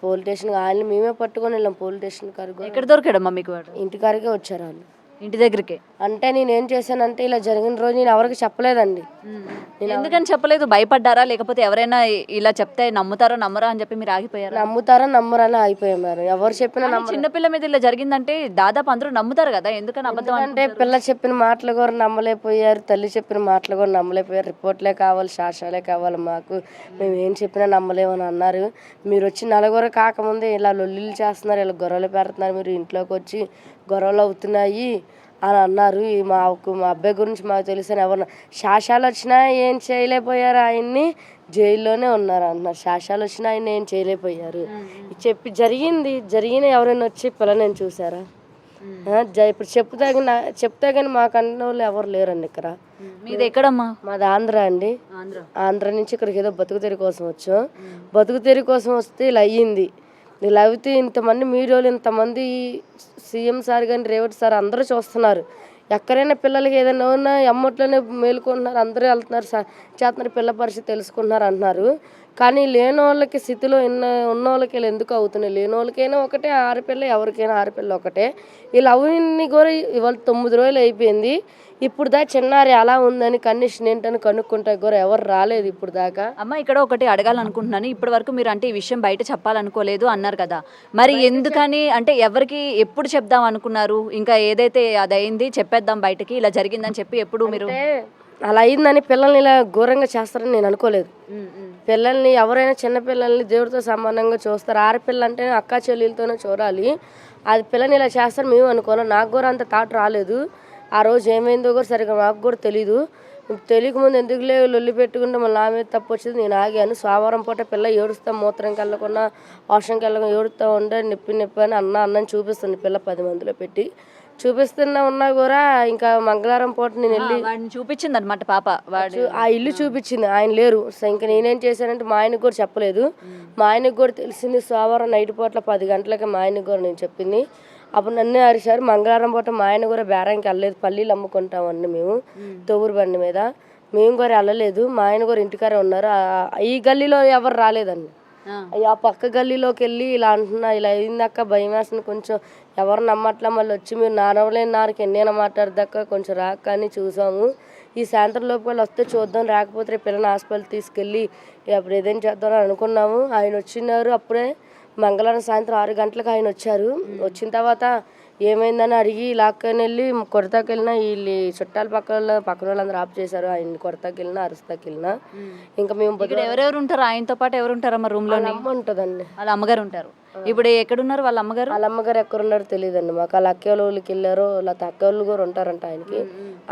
పోలీస్ స్టేషన్ వాళ్ళని మేమే పట్టుకొని వెళ్ళాం. పోలీస్ స్టేషన్ కాడికి ఎక్కడ దొరికాడమ్మా మీకు వాడు? ఇంటికాడికే వచ్చారు వాళ్ళు. ఇంటి దగ్గరికి? అంటే నేనేం చేశానంటే ఇలా జరిగిన రోజు నేను ఎవరికి చెప్పలేదండి. ఎందుకని చెప్పలేదు? భయపడ్డారా లేకపోతే ఎవరైనా ఇలా చెప్తే నమ్ముతారా నమ్మరా అని చెప్పి మీరు ఆగిపోయారా? నమ్ముతారా నమ్మరని ఆగిపోయాం మరి. ఎవరు చెప్పినా చిన్నపిల్ల మీద ఇలా జరిగిందంటే దాదాపు అందరూ నమ్ముతారు కదా, ఎందుకని అబద్ధం అంటే పిల్ల చెప్పిన మాటలు కూడా నమ్మలేకపోయారు, తల్లి చెప్పిన మాటలు కూడా నమ్మలేకపోయారు. రిపోర్ట్లే కావాలి, సాక్ష్యాలే కావాలి మాకు, మేము ఏం చెప్పినా నమ్మలేమని అన్నారు. మీరు వచ్చి నలుగురు కాకముందే ఇలా లొల్లిలు చేస్తున్నారు, ఇలా గొడవలు పెడుతున్నారు, మీరు ఇంట్లోకి వచ్చి గొడవలు అవుతున్నాయి అని అన్నారు. మా అబ్బాయి గురించి మాకు తెలిసిన ఎవరు సాక్ష్యాలు వచ్చినా ఏం చేయలేకపోయారు, ఆయన్ని జైల్లోనే ఉన్నారు అన్నారు. సాక్ష్యాలు వచ్చినా ఆయన ఏం చేయలేకపోయారు. చెప్పి జరిగిన ఎవరైనా వచ్చి పిల్లని చూసారా? ఇప్పుడు చెప్తా కానీ మాకు అన్న వాళ్ళు ఎవరు లేరండి ఇక్కడ. మీది ఎక్కడమ్మా? మాది ఆంధ్ర అండి. ఆంధ్ర నుంచి ఇక్కడికి ఏదో బతుకుతెరి కోసం వచ్చాం. బతుకుతెరి కోసం వస్తే ఇలా అయ్యింది. ఇలా అయితే ఇంతమంది మీడియాలో ఇంతమంది సీఎం సార్ కానీ రేవంత్ సార్ అందరూ చూస్తున్నారు. ఎక్కడైనా పిల్లలకి ఏదైనా ఉన్నా ఎమ్మట్లోనే మేలుకుంటున్నారు, అందరూ వెళ్తున్నారు, చేస్తున్నారు, పిల్ల పరిస్థితి తెలుసుకుంటున్నారు అంటున్నారు. కానీ లేని వాళ్ళకి స్థితిలో ఉన్న వాళ్ళకి ఇలా ఎందుకు అవుతున్నాయి? లేని వాళ్ళకైనా ఒకటే ఆడపిల్ల, ఎవరికైనా ఆడపిల్ల ఒకటే. ఇలా అవన్నీ కూడా ఇవాళ 9 రోజులు అయిపోయింది. ఇప్పుడు దాకా చిన్నారి అలా ఉందని కండిషన్ ఏంటని కనుక్కుంటా కూడా ఎవరు రాలేదు ఇప్పుడు దాకా. అమ్మ ఇక్కడ ఒకటి అడగాలనుకుంటున్నాను. ఇప్పటి వరకు మీరు అంటే ఈ విషయం బయట చెప్పాలనుకోలేదు అన్నారు కదా, మరి ఎందుకని అంటే ఎవరికి ఎప్పుడు చెప్దాం అనుకున్నారు? ఇంకా ఏదైతే అది అయింది చెప్పేద్దాం బయటకి, ఇలా జరిగిందని చెప్పి ఎప్పుడు మీరు? అలా అయిందని పిల్లల్ని ఇలా ఘోరంగా చేస్తారని నేను అనుకోలేదు. పిల్లల్ని ఎవరైనా చిన్న పిల్లల్ని దేవుడితో సమానంగా చూస్తారు. ఆడపిల్ల అంటే అక్క చెల్లెలతోనే చూడాలి. అది పిల్లని ఇలా చేస్తారు మేము అనుకోవాలి. నాకు కూడా అంత థాట్ రాలేదు. ఆ రోజు ఏమైందో కూడా సరిగ్గా నాకు కూడా తెలీదు. తెలియకముందు ఎందుకు లొల్లి పెట్టుకుంటే మళ్ళీ నా మీద తప్పు వచ్చింది. నేను ఆగాను. సోమవారం పూట పిల్ల ఏడుస్తా, మూత్రంకి వెళ్ళకుండా వాష్రూమ్కి వెళ్ళకుండా ఏడుస్తూ ఉండే నొప్పి అని అన్నని చూపిస్తుంది పిల్ల 10 మందిలో పెట్టి చూపిస్తున్నా ఉన్నా కూడా ఇంకా మంగళవారం పూట నేను వెళ్ళి వాడిని చూపించింది అనమాట పాప. వాడు ఆ ఇల్లు చూపించింది, ఆయన లేరు. ఇంకా నేనేం చేశానంటే మా ఆయనకు కూడా చెప్పలేదు. మా ఆయనకు కూడా తెలిసింది సోమవారం నైట్ పూట 10 గంటలకి మా ఆయనకు కూడా నేను చెప్పింది. అప్పుడు నన్నే అరిశారు. మంగళవారం పూట మా ఆయన కూడా బేరానికి వెళ్ళలేదు. పల్లీలు అమ్ముకుంటామండి మేము తొవ్వూరు బండి మీద. మేము కూడా వెళ్ళలేదు. మా ఆయన కూడా ఇంటికారే ఉన్నారు. ఈ గల్లీలో ఎవరు రాలేదండి. ఆ పక్క గల్లీలోకి వెళ్ళి ఇలా అంటున్నా, ఇలా అయిందాక భయం వేస్తుంది, కొంచెం ఎవరు నమ్మట్లా. మళ్ళీ వచ్చి మీరు నానవలేని నారికి ఎన్నైనా మాట్లాడదాకా కొంచెం రాక అని చూసాము. ఈ సాయంత్రం లోపు వాళ్ళు వస్తే చూద్దాం, రాకపోతే రేపు పిల్లల్ని హాస్పిటల్ తీసుకెళ్ళి అప్పుడు ఏదైనా చేద్దామని అనుకున్నాము. ఆయన వచ్చినారు. అప్పుడే మంగళవారం సాయంత్రం 6 గంటలకు ఆయన వచ్చారు. వచ్చిన తర్వాత ఏమైందని అడిగి లాక్కొని వెళ్ళి కొడతాకి వెళ్ళినా వీళ్ళు చుట్టాల పక్కన వాళ్ళందరూ ఆఫ్ చేశారు. ఆయన కొడతాకి వెళ్ళినా అరుస్తాకి వెళ్ళినా. ఇంకా మేము ఎవరెవరు ఉంటారు ఆయనతో పాటు? ఎవరు ఉంటారు అమ్మ రూమ్ లో? అమ్మ ఉంటుందండి, వాళ్ళ అమ్మగారు ఉంటారు. ఇప్పుడు ఎక్కడున్నారు వాళ్ళ అమ్మగారు? వాళ్ళ అమ్మగారు ఎక్కడున్నారో తెలియదండి మాకు. వాళ్ళ అక్క వాళ్ళకి వెళ్ళారో లేకపోతే అక్క వాళ్ళు కూడా ఉంటారంట ఆయనకి.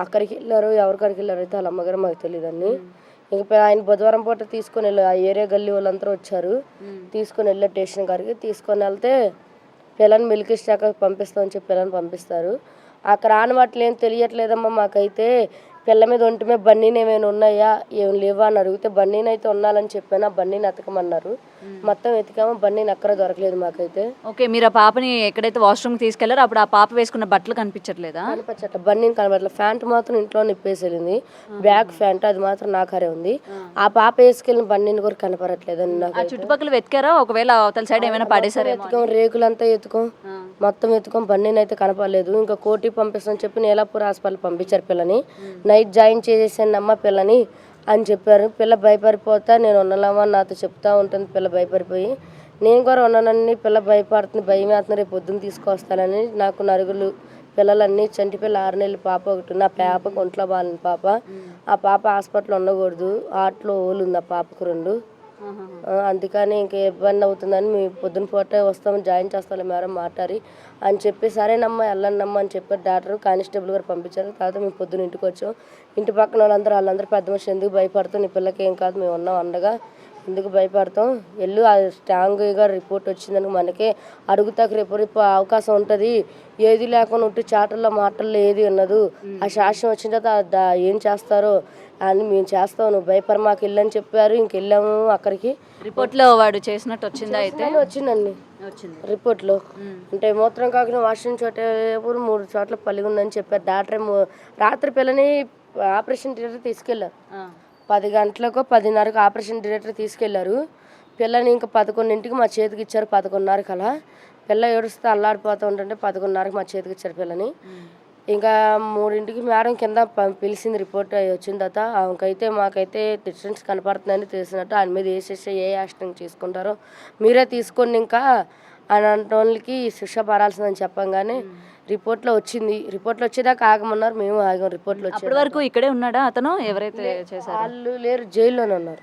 అక్కడికి వెళ్ళారు, ఎవరికాడికి వెళ్ళారు అయితే వాళ్ళ అమ్మగారు మాకు తెలియదండి. ఇంకా ఆయన బుధవారం పూట తీసుకొని వెళ్ళి ఆ ఏరియా గల్లీ వాళ్ళందరూ వచ్చారు. తీసుకొని వెళ్ళే స్టేషన్ గారికి తీసుకొని వెళ్తే పిల్లని మిల్క్ శాఖ పంపిస్తామని చెప్పి పిల్లని పంపిస్తారు. అక్కడ రాని వాటిలో ఏం తెలియట్లేదమ్మా మాకైతే. పిల్ల మీద ఒంటి మీద బన్నీని ఏమైనా ఉన్నాయా ఏం లేవా అని అడిగితే బన్నీని అయితే ఉన్నాలని చెప్పాను. ఆ బన్నీని ఎతకమన్నారు. మొత్తం వెతికాము, బన్నీని ఎక్కడ దొరకలేదు మాకైతే. ఓకే, మీరు ఆ పాపని ఎక్కడైతే వాష్రూమ్కి తీసుకెళ్లారో అప్పుడు ఆ పాప వేసుకున్న బట్టలు కనిపించట్లేదా? కనిపించట్ల, బన్నీని కనబడట్లేదు. ప్యాంట్ మాత్రం ఇంట్లో నిప్పేసి వెళ్ళింది, బ్యాక్ ప్యాంట్ అది మాత్రం నాకరే ఉంది. ఆ పాప వేసుకెళ్ళిన బన్నీని కూడా కనపడట్లేదండి నాకు. ఆ చుట్టుపక్కల వెతికారా? ఒకవేళ అవతల సైడ్ ఏమైనా పడేసారేమో. ఎత్తుకోం, రేకులంతా ఎత్తుకోం, మొత్తం ఎత్తుకోం, బన్నీని అయితే కనపడలేదు. ఇంకా కోటి పంపిస్తామని చెప్పి నీలాపూర్ హాస్పిటల్ పంపించారు పిల్లని. నైట్ జాయిన్ చేసేసాను అమ్మ పిల్లని అని చెప్పారు. పిల్ల భయపడిపోతా నేను ఉండలేమని నాతో చెప్తా ఉంటుంది. పిల్ల భయపడిపోయి నేను కూడా ఉన్నానని పిల్ల భయపడుతుంది, భయం వేస్తుంది, రేపు పొద్దున్న తీసుకొస్తానని. నాకు నరుగులు పిల్లలన్నీ చంటి పిల్ల 6 నెలల పాప ఒకటి ఉంది. ఆ పాపకు ఒంట్లో బాలిన పాప. ఆ పాప హాస్పిటల్ ఉండకూడదు, ఆటలో ఓలు ఉంది ఆ పాపకు 2. అందుకని ఇంకా ఇబ్బంది అవుతుందని మీ పొద్దున పూట వస్తాము జాయిన్ చేస్తాను మేడం మాట్లాడి అని చెప్పి సరేనమ్మా వెళ్ళండమ్మా అని చెప్పారు డాక్టర్. కానిస్టేబుల్ గారు పంపించారు. తర్వాత మేము పొద్దున ఇంటికి వచ్చాం. ఇంటి పక్కన వాళ్ళందరూ పెద్ద మనిషి ఎందుకు భయపడతాం, నీ పిల్లకి ఏం కాదు, మేము ఉన్నాం అండగా, ఎందుకు భయపడతాం, వెళ్ళు. ఆ స్ట్రాంగ్గా రిపోర్ట్ వచ్చిందని మనకే అడుగుతాకు రేపు అవకాశం ఉంటుంది. ఏది లేకుండా ఉంటే చాటల్లో మాటల్లో ఏది ఉన్నదు. ఆ శాసనం వచ్చిన తర్వాత ఏం చేస్తారో అని మేము చేస్తాం, నువ్వు భయపడ మాకు వెళ్ళని చెప్పారు. ఇంకెళ్ళాము అక్కడికి. రిపోర్ట్లో వాడు చేసినట్టు వచ్చిందా? అయితే వచ్చిందండి వచ్చింది రిపోర్ట్లో. అంటే మూత్రం కాకుండా వాష్రూమ్ చోట 3 చోట్ల పలిగి ఉందని చెప్పారు డాక్టర్. రాత్రి పిల్లని ఆపరేషన్ థియేటర్ తీసుకెళ్ళారు. 10 గంటలకు 10:30కు ఆపరేషన్ థియేటర్ తీసుకెళ్లారు. పిల్లని ఇంకా 11ంటికి మా చేతికి ఇచ్చారు. 11:30 కలా పిల్ల ఏడుస్తే అల్లాడిపోతూ ఉంటుంటే 11:30కి మా చేతికి ఇచ్చారు పిల్లని. ఇంకా 3ంటికి మేడం కింద పిలిచింది. రిపోర్ట్ వచ్చిన తర్వాత ఆమెకైతే మాకైతే డిస్టెన్స్ కనపడుతుందని తెలిసినట్టు ఆయన మీద ఏ యాక్షన్ తీసుకుంటారో మీరే తీసుకోండి ఇంకా అని అంటోళ్ళకి శిక్ష పడాల్సిందని చెప్పంగానే రిపోర్ట్లో వచ్చింది. రిపోర్ట్లో వచ్చేదాకా ఆగమన్నారు, మేము ఆగాం. రిపోర్ట్లో అప్పటి వరకు ఇక్కడే ఉన్నాడా అతను ఎవరైతే చేశారో? వాళ్ళు లేరు, జైల్లోనే ఉన్నారు.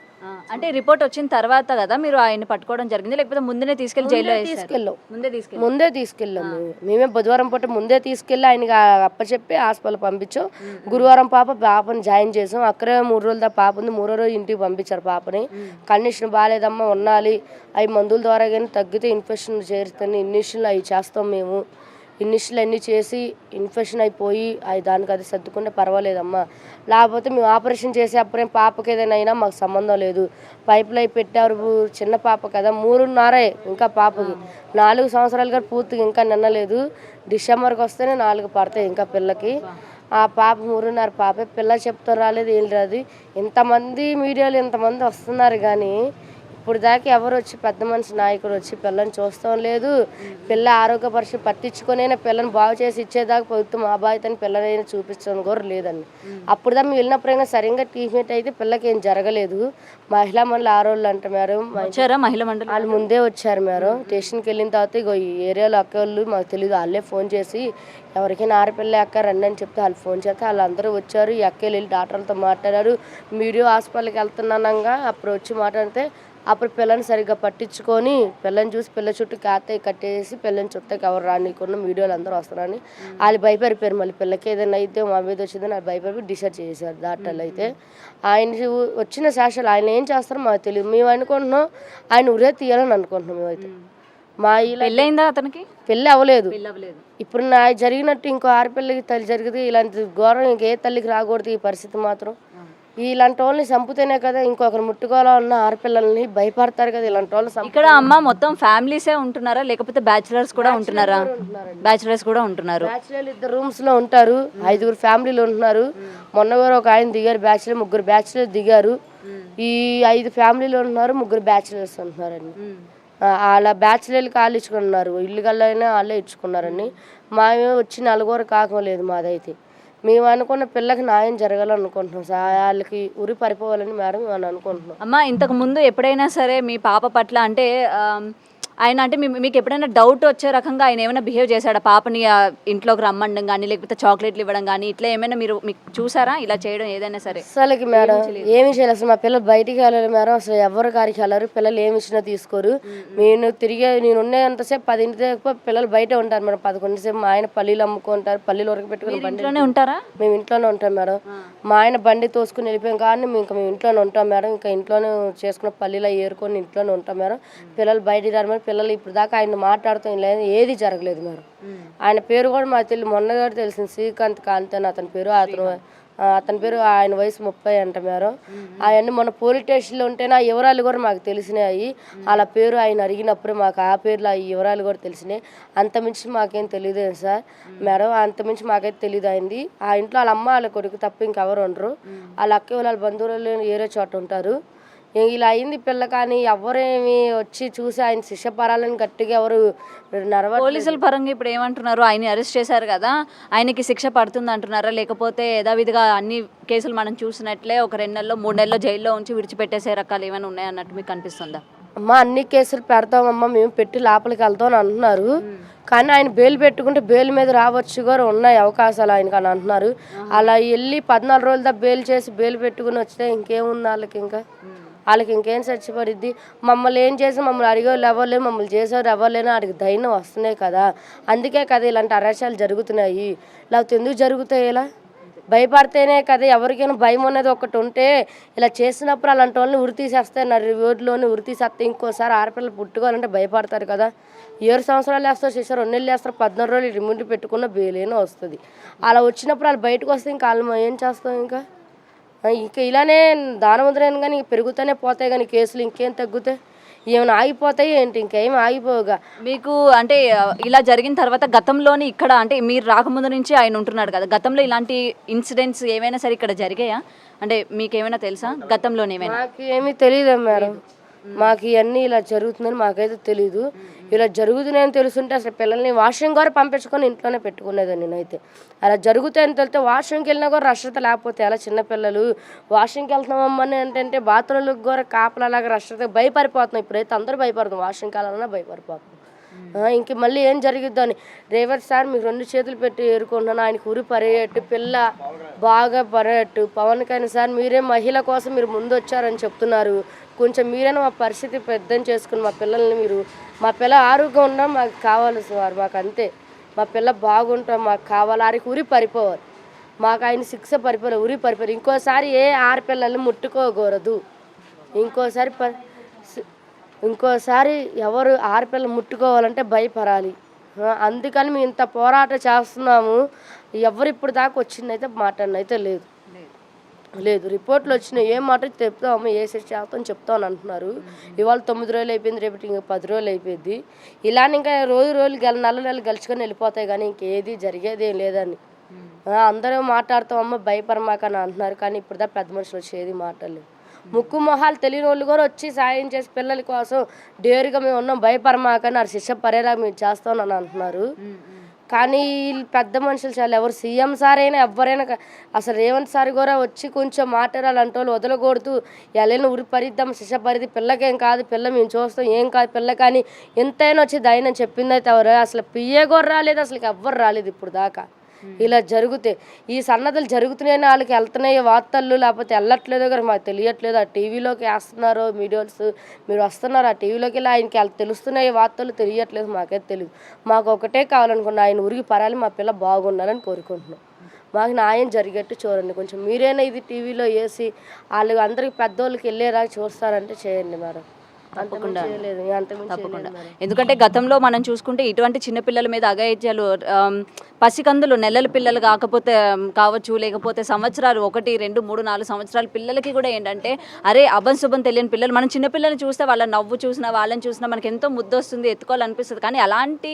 అంటే రిపోర్ట్ వచ్చిన తర్వాత కదా మీరు ఆయన్ని పట్టుకోవడం జరిగింది, లేకపోతే ముందునే తీసుకెళ్లి జైల్లో తీసుకెళ్ళాం. ముందే తీసుకెళ్ళాం మేమే బుధవారం పూట ముందే తీసుకెళ్ళి ఆయనకి అప్పచెప్పి హాస్పిటల్ పంపించాం. గురువారం పాపని జాయిన్ చేసాం. అక్కడే 3 రోజుల దాకా పాప ఉంది. 3వ రోజు ఇంటికి పంపించారు పాపని. కండిషన్ బాగాలేదమ్మా ఉండాలి, అవి మందుల ద్వారా కానీ తగ్గితే ఇన్ఫెక్షన్ చేరుతాయి, ఇంజక్షన్లు అవి చేస్తాం మేము. ఇంజక్షన్లు అన్నీ చేసి ఇన్ఫెక్షన్ అయిపోయి దానికి అది సర్దుకుంటే పర్వాలేదమ్మా, లేకపోతే మేము ఆపరేషన్ చేసి అప్పుడే పాపకి ఏదైనా అయినా మాకు సంబంధం లేదు. పైపులు అవి పెట్టారు, చిన్న పాప కదా, 3.5 ఇంకా పాపకి 4 సంవత్సరాలు కూడా పూర్తిగా ఇంకా నిన్నలేదు. డిసెంబర్కి వస్తేనే 4 పడతాయి ఇంకా పిల్లకి. ఆ పాప 3.5 పాపే. పిల్ల చెప్తాం రాలేదు ఏం రాదు. ఇంతమంది మీడియాలో ఇంతమంది వస్తున్నారు కానీ ఇప్పుడు దాకా ఎవరు వచ్చి పెద్ద మనిషి నాయకుడు వచ్చి పిల్లని చూస్తాం లేదు. పిల్ల ఆరోగ్య పరిస్థితి పట్టించుకొనైనా పిల్లని బాగు చేసి ఇచ్చేదాకా ప్రభుత్వం ఆ బాధ్యతని పిల్లలైనా చూపించడం కూడా లేదండి. అప్పుడు దాకా మేము వెళ్ళినప్పుడైనా సరిగ్గా ట్రీట్మెంట్ అయితే పిల్లకి ఏం జరగలేదు. మహిళా మండలి 6 రోజులు అంట మేడం. మహిళా మండలి వాళ్ళు ముందే వచ్చారు మేడం. స్టేషన్కి వెళ్ళిన తర్వాత ఇగో ఈ ఏరియాలో అక్క వాళ్ళు మాకు తెలియదు, వాళ్ళే ఫోన్ చేసి ఎవరికైనా ఆడపిల్ల అక్క రండి అని చెప్తే వాళ్ళు ఫోన్ చేస్తే వాళ్ళందరూ వచ్చారు. ఈ అక్కలు వెళ్ళి డాక్టర్లతో మాట్లాడారు. మీడియో హాస్పిటల్కి వెళ్తున్నానంగా అప్పుడు వచ్చి మాట్లాడితే అప్పుడు పిల్లని సరిగ్గా పట్టించుకొని పిల్లని చూసి పిల్ల చుట్టూ కట్టేసి పిల్లని చుట్టాకి ఎవరు రానికుండా వీడియోలు అందరూ వస్తున్నారని వాళ్ళు భయపడిపోయారు. మళ్ళీ పిల్లకి ఏదైనా అయితే మా మీద వచ్చిందని వాళ్ళు భయపడి డిసైడ్ చేశారు డాక్టర్లు. అయితే ఆయన వచ్చిన శాసనాలు ఆయన ఏం చేస్తారో మాకు తెలియదు. మేము అనుకుంటున్నాం ఆయన ఉరే తీయాలని అనుకుంటున్నాం. మేమైతే మా పెళ్ళయిందా అతనికి? పెళ్ళి అవ్వలేదు. ఇప్పుడు నా జరిగినట్టు ఇంకో ఆడపిల్లకి తల్లి జరిగితే ఇలాంటి ఘోరం ఇంకే తల్లికి రాకూడదు. ఈ పరిస్థితి మాత్రం ఇలాంటి వాళ్ళని చంపుతేనే కదా ఇంకొకరు ముట్టుకోవాలన్న ఆడపిల్లల్ని భయపడతారు కదా ఇలాంటి వాళ్ళు. ఇక్కడ అమ్మ మొత్తం ఫ్యామిలీసే ఉంటున్నారా లేకపోతే బ్యాచిలర్స్ కూడా ఉంటున్నారా? బ్యాచిలర్స్ కూడా ఉంటున్నారు. బ్యాచిలర్ 2 రూమ్స్ లో ఉంటారు. 5 ఫ్యామిలీలు ఉంటున్నారు. మొన్న కూడా ఒక ఆయన దిగారు బ్యాచిలర్, 3 బ్యాచిలర్ దిగారు. ఈ 5 ఫ్యామిలీలు ఉంటున్నారు, 3 బ్యాచిలర్స్ ఉంటున్నారండి. అలా బ్యాచిలర్కి వాళ్ళు ఇచ్చుకున్నారు, ఇల్లు గల్లైనా వాళ్ళే ఇచ్చుకున్నారండి. మామే వచ్చి 4 కాకలేదు మాదైతే. మేము అనుకున్న పిల్లకి న్యాయం జరగాలనుకుంటున్నాం సార్. వాళ్ళకి ఉరి పరిపోవాలని మేడం మేము అనుకుంటున్నాం. అమ్మ ఇంతకు ముందు ఎప్పుడైనా సరే మీ పాప పట్ల అంటే ఆయన అంటే మీకు ఎప్పుడైనా డౌట్ వచ్చే రకంగా ఆయన ఏమైనా బిహేవ్ చేశాడా? పాపని ఇంట్లోకి రమ్మండం కానీ లేకపోతే చాక్లెట్లు ఇవ్వడం కానీ ఇట్లా ఏమైనా మీకు చూసారా ఇలా చేయడం ఏదైనా సరే? అసలుకి మేడం ఏమి చేయలేదు. అసలు మా పిల్లలు బయటికి వెళ్ళాలి మేడం. అసలు ఎవరు గారికి వెళ్ళరు. పిల్లలు ఏమి ఇచ్చినా తీసుకోరు. నేను ఉండేంతసేపు 10 దాకా పిల్లలు బయట ఉంటారు మేడం. 11 సేపు మా ఆయన పల్లీలు అమ్ముకుంటారు. పల్లీలు ఉరక పెట్టుకుని ఇంట్లోనే ఉంటారా? మేము ఇంట్లోనే ఉంటాం మేడం. మా ఆయన బండి తోసుకుని వెళ్ళిపోయాం కానీ మేము ఇంట్లోనే ఉంటాం మేడం. ఇంకా ఇంట్లోనే చేసుకున్న పల్లీలు ఏరుకొని ఇంట్లోనే ఉంటాం మేడం. పిల్లలు బయటికి రారు మేడం. పిల్లలు ఇప్పుడు దాకా ఆయన మాట్లాడుతాం లేదు, ఏది జరగలేదు మేడం. ఆయన పేరు కూడా మాకు తెలియదు. మొన్న కూడా తెలిసింది శ్రీకాంత్ కాంత్ అని అతని పేరు. అతని పేరు, ఆయన వయసు 30 అంట మేడం. అవన్నీ మొన్న పోలీస్ స్టేషన్లో ఉంటేనే ఆ వివరాలు కూడా మాకు తెలిసినాయి. వాళ్ళ పేరు ఆయన అడిగినప్పుడు మాకు ఆ పేర్లు ఆ వివరాలు కూడా తెలిసినాయి. అంతమించి మాకేం తెలియదు సార్ మేడం, అంతమించి మాకైతే తెలియదు అయింది. ఆ ఇంట్లో వాళ్ళ అమ్మ వాళ్ళ కొడుకు తప్ప ఇంకెవరు ఉండరు. వాళ్ళ అక్క వాళ్ళ బంధువులు వేరే చోట ఉంటారు. ఇలా అయింది పిల్ల, కానీ ఎవరేమి వచ్చి చూసి ఆయన శిక్ష పరాలని గట్టిగా ఎవరు పోలీసుల పరంగా ఇప్పుడు ఏమంటున్నారు? ఆయన అరెస్ట్ చేశారు కదా, ఆయనకి శిక్ష పడుతుంది అంటున్నారా, లేకపోతే యథావిధిగా అన్ని కేసులు మనం చూసినట్లే ఒక 2 నెలల్లో 3 నెలల్లో జైల్లో ఉంచి విడిచిపెట్టేసే రకాలు ఏమైనా ఉన్నాయన్నట్టు మీకు అనిపిస్తుందా? అమ్మ అన్ని కేసులు పెడతామమ్మా, మేము పెట్టి లోపలికి వెళ్తాం అని అంటున్నారు. కానీ ఆయన బెయిల్ పెట్టుకుంటే బెయిల్ మీద రావచ్చు కూడా ఉన్నాయి అవకాశాలు ఆయనకు అని అంటున్నారు. అలా వెళ్ళి 14 రోజుల దాకా బెయిల్ చేసి బెయిల్ పెట్టుకుని వస్తే ఇంకేముంది వాళ్ళకి ఇంకేం చచ్చిపడిద్ది. మమ్మల్ని ఏం చేసి మమ్మల్ని అడిగేవాళ్ళు ఎవరులేరు, మమ్మల్ని చేసేవారు ఎవరులేరు, వాడికి ధైర్యం వస్తున్నాయి కదా. అందుకే కదా ఇలాంటి అరెస్టాలు జరుగుతున్నాయి. లేకపోతే ఎందుకు జరుగుతాయి? ఇలా భయపడితేనే కదా. ఎవరికైనా భయం అనేది ఒకటి ఉంటే ఇలా చేసినప్పుడు అలాంటి వాళ్ళని ఉరి తీసేస్తే రోడ్లోని ఉరి తీసేస్తే ఇంకోసారి ఆడపిల్లలు పుట్టుకోవాలంటే భయపడతారు కదా. 7 సంవత్సరాలు వేస్తారు శిక్ష, 2 నెలలు వేస్తారు, 14 రోజులు రిమాండ్ పెట్టుకున్న బెయిలేనో వస్తుంది. అలా వచ్చినప్పుడు వాళ్ళు బయటకు వస్తే ఇంకా వాళ్ళు ఏం చేస్తాం? ఇంకా ఇలానే దానవంతులైన కానీ పెరుగుతూనే పోతాయి కానీ కేసులు ఇంకేం తగ్గుతాయి? ఏమైనా ఆగిపోతాయి ఏంటి? ఇంకేం ఆగిపోగా. మీకు అంటే ఇలా జరిగిన తర్వాత గతంలోని ఇక్కడ అంటే మీరు రాకముందు నుంచి ఆయన ఉంటున్నాడు కదా, గతంలో ఇలాంటి ఇన్సిడెంట్స్ ఏమైనా సరే ఇక్కడ జరిగాయా? అంటే మీకేమైనా తెలుసా గతంలోనే? మాకు ఏమీ తెలియదు మేడం, మాకు ఇవన్నీ ఇలా జరుగుతుందని మాకైతే తెలీదు. ఇలా జరుగుతున్నాయని తెలుసుంటే అసలు పిల్లల్ని వాష్రూమ్ కూడా పంపించుకొని ఇంట్లోనే పెట్టుకునేది. నేనైతే అలా జరుగుతాయని తెలితే వాష్రూమ్కి వెళ్ళినా కూడా రక్షత లేకపోతే అలా చిన్నపిల్లలు వాష్రూమ్కి వెళ్తున్నామమ్మని అంటే బాత్రూంలకు కూడా కాపలాగా రక్షత భయపడిపోతున్నాం. ఇప్పుడైతే అందరూ భయపడుతున్నాం, వాష్రూమ్కి వెళ్ళాలన్నా భయపడిపోతున్నాం. ఇంక మళ్ళీ ఏం జరిగిద్దని రేవంత్ సార్ మీకు 2 చేతులు పెట్టి ఏరుకుంటున్నాను, ఆయనకు ఉరి పరేయట్టు, పిల్ల బాగా పరేయట్టు. పవన్ కళ్యాణ్ సార్ మీరే మహిళ కోసం మీరు ముందు వచ్చారని చెప్తున్నారు, కొంచెం మీరైనా మా పరిస్థితి పెద్దం చేసుకుని మా పిల్లల్ని మీరు, మా పిల్ల ఆరోగ్యం ఉండడం మాకు కావాలి సార్, మాకు అంతే. మా పిల్ల బాగుంటాం మాకు కావాలి. ఆరికి ఉరి పరిపోవాలి, మాకు ఆయన శిక్ష పరిపోవాలి, ఉరి పరిపోవాలి. ఇంకోసారి ఏ ఆడపిల్లల్ని ముట్టుకోకూడదు. ఇంకోసారి ఎవరు ఆడపిల్ల ముట్టుకోవాలంటే భయపడాలి. అందుకని మేము ఇంత పోరాటం చేస్తున్నాము. ఎవరు ఇప్పుడు దాకా వచ్చిందైతే మాట్లాడినైతే లేదు. రిపోర్ట్లు వచ్చినాయి, ఏం మాట చెప్తాము, ఏ శిక్ష చేస్తామని చెప్తామని అంటున్నారు. ఇవాళ 9 రోజులు అయిపోయింది, రేపటి ఇంకా 10 రోజులు అయిపోయింది. ఇలానే ఇంకా రోజులు నెలలు గెలుచుకొని వెళ్ళిపోతాయి కానీ ఇంకేది జరిగేది ఏం లేదని అందరూ మాట్లాడుతామమ్మ భయపడమాకని అంటున్నారు. కానీ ఇప్పుడు దా పెద్ద మనుషులు వచ్చి ఏది మాట్లాడలేదు. ముక్కు మొహాలు తెలియని వాళ్ళు కూడా వచ్చి సాయం చేసి పిల్లల కోసం డేరుగా మేము ఉన్నాం, భయపడమాకని ఆ శిక్ష పరేలా మేము చేస్తామని అంటున్నారు. కానీ వీళ్ళు పెద్ద మనుషులు చాలా, ఎవరు సీఎం సార్ అయినా ఎవరైనా అసలు రేవంత్ సార్ కూడా వచ్చి కొంచెం మాట్లాడాలంటే వాళ్ళు వదలకూడదు. ఎలా ఉరి పరిద్దాం, శిక్ష పరిధి, పిల్లకేం కాదు, పిల్ల మేము చూస్తాం, ఏం కాదు పిల్ల, కానీ ఎంతైనా వచ్చి దయనని చెప్పింది అయితే ఎవరు అసలు పిఏ కూడా రాలేదు, అసలు ఎవ్వరు రాలేదు ఇప్పుడు దాకా. ఇలా జరిగితే ఈ సన్నద్ధలు జరుగుతున్నాయని వాళ్ళకి వెళ్తున్నాయి వార్తలు, లేకపోతే వెళ్ళట్లేదో కానీ మాకు తెలియట్లేదు. ఆ టీవీలోకి వేస్తున్నారు మీడియాస్, మీరు వస్తున్నారు ఆ టీవీలోకి వెళ్ళి ఆయనకి తెలుస్తున్నాయి వార్తలు, తెలియట్లేదు, మాకైతే తెలియదు. మాకు ఒకటే కావాలనుకున్నా, ఆయన ఉరిగి పరాలి, మా పిల్ల బాగుండాలని కోరుకుంటున్నాం. మాకు న్యాయం జరిగేట్టు చూడండి, కొంచెం మీరైనా ఇది టీవీలో వేసి వాళ్ళు అందరికి పెద్దోళ్ళకి వెళ్ళేలా చూస్తారంటే చేయండి మేడం. తప్పకుండా. ఎందుకంటే గతంలో మనం చూసుకుంటే ఇటువంటి చిన్నపిల్లల మీద అఘాయిత్యాలు, పసికందులు నెలల పిల్లలు కావచ్చు, లేకపోతే సంవత్సరాలు 1, 2, 3, 4 సంవత్సరాల పిల్లలకి కూడా ఏంటంటే అరే అభంశుభం తెలియని పిల్లలు, మనం చిన్నపిల్లల్ని చూస్తే వాళ్ళ నవ్వు చూసినా వాళ్ళని చూసినా మనకి ఎంతో ముద్దు వస్తుంది, ఎత్తుకోవాలనిపిస్తుంది. కానీ అలాంటి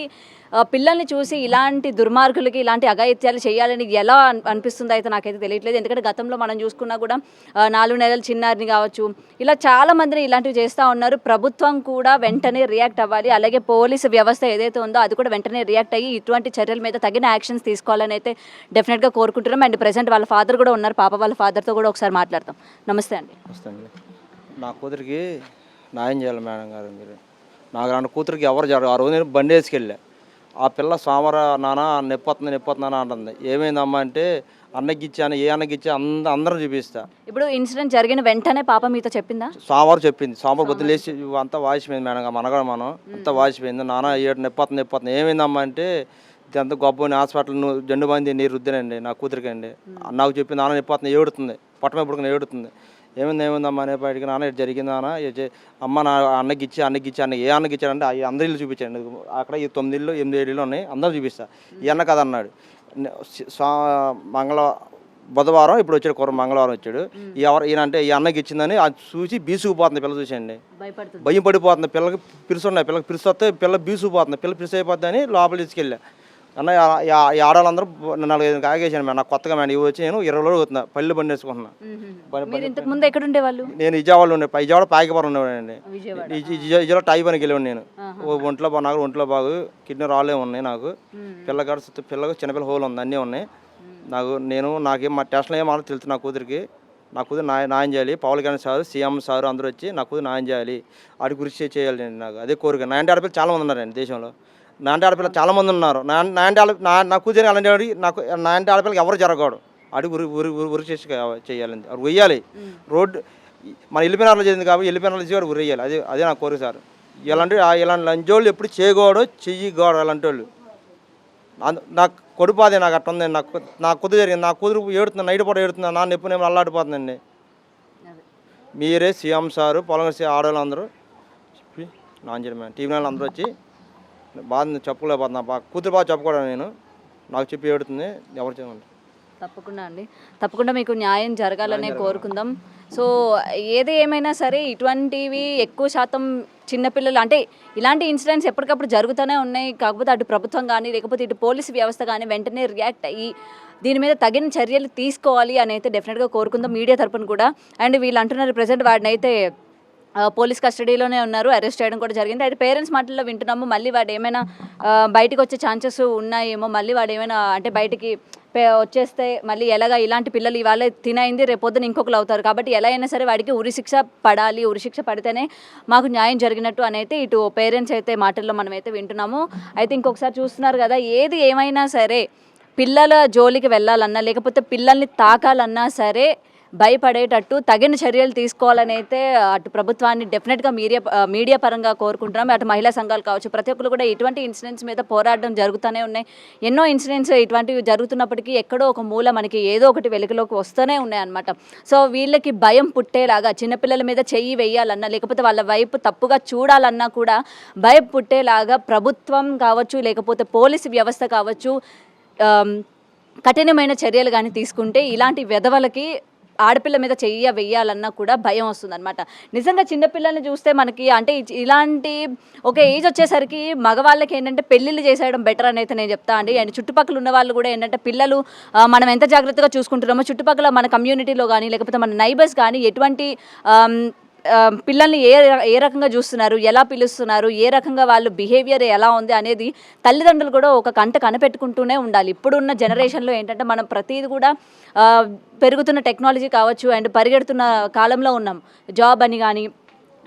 పిల్లల్ని చూసి ఇలాంటి దుర్మార్గులకి ఇలాంటి అఘాయిత్యాలు చేయాలని ఎలా అనిపిస్తుంది అయితే నాకైతే తెలియట్లేదు. ఎందుకంటే గతంలో మనం చూసుకున్నా కూడా 4 నెలల చిన్నారిని కావచ్చు, ఇలా చాలా మందిని ఇలాంటివి చేస్తూ ఉన్నారు. ప్రభుత్వం కూడా వెంటనే రియాక్ట్ అవ్వాలి, అలాగే పోలీసు వ్యవస్థ ఏదైతే ఉందో అది కూడా వెంటనే రియాక్ట్ అయ్యి ఇటువంటి చర్యల మీద తగిన యాక్షన్స్ తీసుకోవాలని అయితే డెఫినెట్గా కోరుకుంటున్నాం. అండ్ ప్రెసెంట్ వాళ్ళ ఫాదర్ కూడా ఉన్నారు, పాప వాళ్ళ ఫాదర్తో కూడా ఒకసారి మాట్లాడతాం. నమస్తే అండి. నా కూతురికి న్యాయం చేయాలి మేడం గారు మీరు. నాకు నా కూతురికి ఎవరు జరగదు. ఆ రోజు నేను బండి వేసుకెళ్ళా, ఆ పిల్ల సోమవార నాన్న నొప్పొస్తుందా అంటుంది. ఏమైందమ్మా అంటే అన్నగిచ్చాను, ఏ అన్నగిచ్చా అందరం చూపిస్తా. ఇప్పుడు ఇన్సిడెంట్ జరిగిన వెంటనే పాప మీతో చెప్పిందా? సోమవారం చెప్పింది. సోమవారం పొద్దున లేచి అంతా వాసిపోయింది మేడం, మనగా అంతా వాసిపోయింది. నాన్న నొప్పొస్తుంది ఏమైందమ్మా అంటే ఇదంతా గొప్ప హాస్పిటల్ జెండు మంది నీరు రుద్దానండి నా కూతురికి అండి. నాకు చెప్పి నాన్న నొప్పొస్తుంది, ఏడుతుంది, పొట్టమే పుడుకుని ఏడుతుంది. ఏమైందమ్మా అనేపాటికి నాన్న ఇటు జరిగింది నాన్న, అమ్మ నా అన్నగిచ్చి ఏ అన్నగిచ్చాడంటే అవి అందరి ఇల్లు చూపించండి, అక్కడ ఈ 9 ఇళ్ళు 8 ఇళ్ళు ఉన్నాయి, అందరూ చూపిస్తా. ఈ అన్న కదా అన్నాడు. బుధవారం ఇప్పుడు వచ్చాడు కుర్ర మంగళవారం వచ్చాడు. ఈయన అంటే ఈ అన్నకి ఇచ్చిందని అది చూసి బీసుకుపోతుంది పిల్ల చూసండి. భయపడుతుంది. భయం పడిపోతుంది. పిల్లకి పిలుస్తున్నాయి. పిల్లకి పిలుస్తే పిల్ల బీసుకుపోతుంది. పిల్ల పిలిసి అయిపోద్ది అని లోపల తీసుకెళ్ళా. అన్న ఈ ఆడవాళ్ళందరూ 4-5 ఆగేసాను మేడం. నాకు కొత్తగా మేడం ఇవి వచ్చి నేను 20 రోజులు అవుతున్నా. పళ్ళు బండి వేసుకుంటున్నా. మీరు ఇంతకు ముందు ఎక్కడ ఉండేవాళ్ళు? నేను విజయవాడలో ఉండే విజయవాడ పాకిపురం ఉండేవాడండి. విజయవాడ. విజయవాడ టై పనికి వెళ్ళాను నేను. ఒంట్లో బాగు కిడ్నీ రాళ్ళే ఉన్నాయి నాకు. పిల్లగా చిన్నపిల్ల హోల్ ఉంది, అన్నీ ఉన్నాయి నాకు. నాకేం మా టెస్ట్లో ఏమో తెలుసు నా కూతురికి. నా కూతురు న్యాయం చేయాలి. Pawan Kalyan sir, CM sir అందరూ వచ్చి నా కూతురు న్యాయం చేయాలి. వాడి కృషి చేయాలి. నేను నాకు అదే కోరిక. నా ఆడపిల్లలు చాలామంది ఉన్నారండి దేశంలో. నా ఆడపిల్లలు చాలామంది ఉన్నారు. నా కూతురు అలాంటి నాకు నా ఆడపిల్లకి ఎవరు జరగకూడదు. అడిగి ఉరి చేసి చేయాలి. అది వెయ్యాలి. రోడ్డు మన వెళ్ళిపోయినారులో చేసింది కాబట్టి వెళ్ళిపోయినారులో చేసి ఉరి వేయాలి. అదే నా కోరిక సార్. ఇలాంటి లంచోళ్ళు ఎప్పుడు చేయకూడదు, చెయ్యకూడదు అలాంటి వాళ్ళు. నాకు కొడుపాదే నాకు అట్ట ఉందండి. నా కుదురు జరిగింది. నా కుదురు ఏడుతున్నా, నైట్ పూట ఏడుతున్నా. నాన్న ఎప్పుడు నేను అల్లాడిపోతుందండి. మీరే సీఎం సారు, పొలం ఆడవాళ్ళు అందరూ నాన్ చేయడం మేడం. టీవీ వాళ్ళు అందరూ వచ్చి బాధ చెప్పుకోలేకపోతున్నా. కూతురు బాగా చెప్పుకోవడం నేను నాకు చెప్పి ఏడుతుంది. ఎవరు చేయమంటారు? తప్పకుండా అండి, తప్పకుండా మీకు న్యాయం జరగాలనే కోరుకుందాం. సో ఏది ఏమైనా సరే ఇటువంటివి ఎక్కువ శాతం చిన్నపిల్లలు అంటే ఇలాంటి ఇన్సిడెంట్స్ ఎప్పటికప్పుడు జరుగుతూనే ఉన్నాయి. కాకపోతే అటు ప్రభుత్వం కానీ లేకపోతే ఇటు పోలీసు వ్యవస్థ కానీ వెంటనే రియాక్ట్ అయ్యి దీని మీద తగిన చర్యలు తీసుకోవాలి అని అయితే డెఫినెట్గా కోరుకుందాం మీడియా తరపున కూడా. అండ్ వీళ్ళు అంటున్నారు ప్రజెంట్ వాడిని అయితే పోలీస్ కస్టడీలోనే ఉన్నారు, అరెస్ట్ చేయడం కూడా జరిగింది. అయితే పేరెంట్స్ మాటల్లో వింటున్నాము మళ్ళీ వాడు ఏమైనా బయటకు వచ్చే ఛాన్సెస్ ఉన్నాయేమో, మళ్ళీ వాడు ఏమైనా అంటే బయటికి వచ్చేస్తే మళ్ళీ ఎలాగా ఇలాంటి పిల్లలు ఇవాళ తినైంది రేపొద్దున ఇంకొకరు అవుతారు. కాబట్టి ఎలా అయినా సరే వాడికి ఉరిశిక్ష పడాలి, ఉరిశిక్ష పడితేనే మాకు న్యాయం జరిగినట్టు అని అయితే ఇటు పేరెంట్స్ అయితే మాటల్లో మనం అయితే వింటున్నాము. అయితే ఇంకొకసారి చూస్తున్నారు కదా, ఏది ఏమైనా సరే పిల్లల జోలికి వెళ్ళాలన్నా లేకపోతే పిల్లల్ని తాకాలన్నా సరే భయపడేటట్టు తగిన చర్యలు తీసుకోవాలని అయితే అటు ప్రభుత్వాన్ని డెఫినెట్గా మీడియా పరంగా కోరుకుంటున్నాం. అటు మహిళా సంఘాలు కావచ్చు, ప్రతి ఒక్కరు కూడా ఇటువంటి ఇన్సిడెంట్స్ మీద పోరాడడం జరుగుతూనే ఉన్నాయి. ఎన్నో ఇన్సిడెంట్స్ ఇటువంటివి జరుగుతున్నప్పటికీ ఎక్కడో ఒక మూల మనకి ఏదో ఒకటి వెలుగులోకి వస్తూనే ఉన్నాయి అన్నమాట. సో వీళ్ళకి భయం పుట్టేలాగా చిన్నపిల్లల మీద చెయ్యి వేయాలన్నా లేకపోతే వాళ్ళ వైపు తప్పుగా చూడాలన్నా కూడా భయం పుట్టేలాగా ప్రభుత్వం కావచ్చు లేకపోతే పోలీసు వ్యవస్థ కావచ్చు కఠినమైన చర్యలు కానీ తీసుకుంటే ఇలాంటి వెధవలకి ఆడపిల్ల మీద చెయ్య వెయ్యాలన్నా కూడా భయం వస్తుందన్నమాట. నిజంగా చిన్నపిల్లల్ని చూస్తే మనకి అంటే ఇలాంటి ఒక ఏజ్ వచ్చేసరికి మగవాళ్ళకి ఏంటంటే పెళ్ళిళ్ళు చేసేయడం బెటర్ అని అయితే నేను చెప్తా అండి. అండ్ చుట్టుపక్కల ఉన్న వాళ్ళు కూడా ఏంటంటే పిల్లలు మనం ఎంత జాగ్రత్తగా చూసుకుంటున్నామో చుట్టుపక్కల మన కమ్యూనిటీలో కానీ లేకపోతే మన నైబర్స్ కానీ ఎటువంటి పిల్లల్ని ఏ రకంగా చూస్తున్నారు, ఎలా పిలుస్తున్నారు, ఏ రకంగా వాళ్ళు బిహేవియర్ ఎలా ఉంది అనేది తల్లిదండ్రులు కూడా ఒక కంట కనిపెట్టుకుంటూనే ఉండాలి. ఇప్పుడున్న జనరేషన్లో ఏంటంటే మనం ప్రతిదీ కూడా పెరుగుతున్న టెక్నాలజీ కావచ్చు అండ్ పరిగెడుతున్న కాలంలో ఉన్నాం. జాబ్ అని కానీ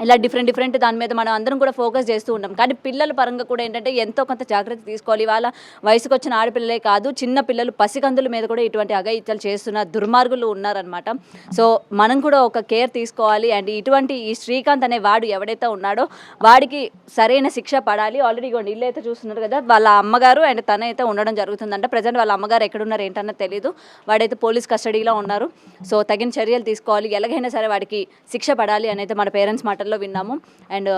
ఇలా డిఫరెంట్ దాని మీద మనం అందరం కూడా ఫోకస్ చేస్తూ ఉంటాం. కానీ పిల్లల పరంగా కూడా ఏంటంటే ఎంతో కొంత జాగ్రత్త తీసుకోవాలి. వాళ్ళ వయసుకు వచ్చిన ఆడపిల్లలే కాదు, చిన్న పిల్లలు పసికందుల మీద కూడా ఇటువంటి అఘాయిత్యాలు చేస్తున్న దుర్మార్గులు ఉన్నారనమాట. సో మనం కూడా ఒక కేర్ తీసుకోవాలి. అండ్ ఈ శ్రీకాంత్ అనే వాడు ఎవడైతే ఉన్నాడో వాడికి సరైన శిక్ష పడాలి. ఆల్రెడీ ఇగోండి ఇల్లు అయితే చూస్తున్నారు కదా, వాళ్ళ అమ్మగారు అండ్ తనైతే ఉండడం జరుగుతుందంట. ప్రజెంట్ వాళ్ళ అమ్మగారు ఎక్కడున్నారు ఏంటన్నది తెలియదు. వాడైతే పోలీస్ కస్టడీలో ఉన్నారు. సో తగిన చర్యలు తీసుకోవాలి. ఎలాగైనా సరే వాడికి శిక్ష పడాలి అని అయితే మన పేరెంట్స్ మాటల్లో విన్నాము. అండ్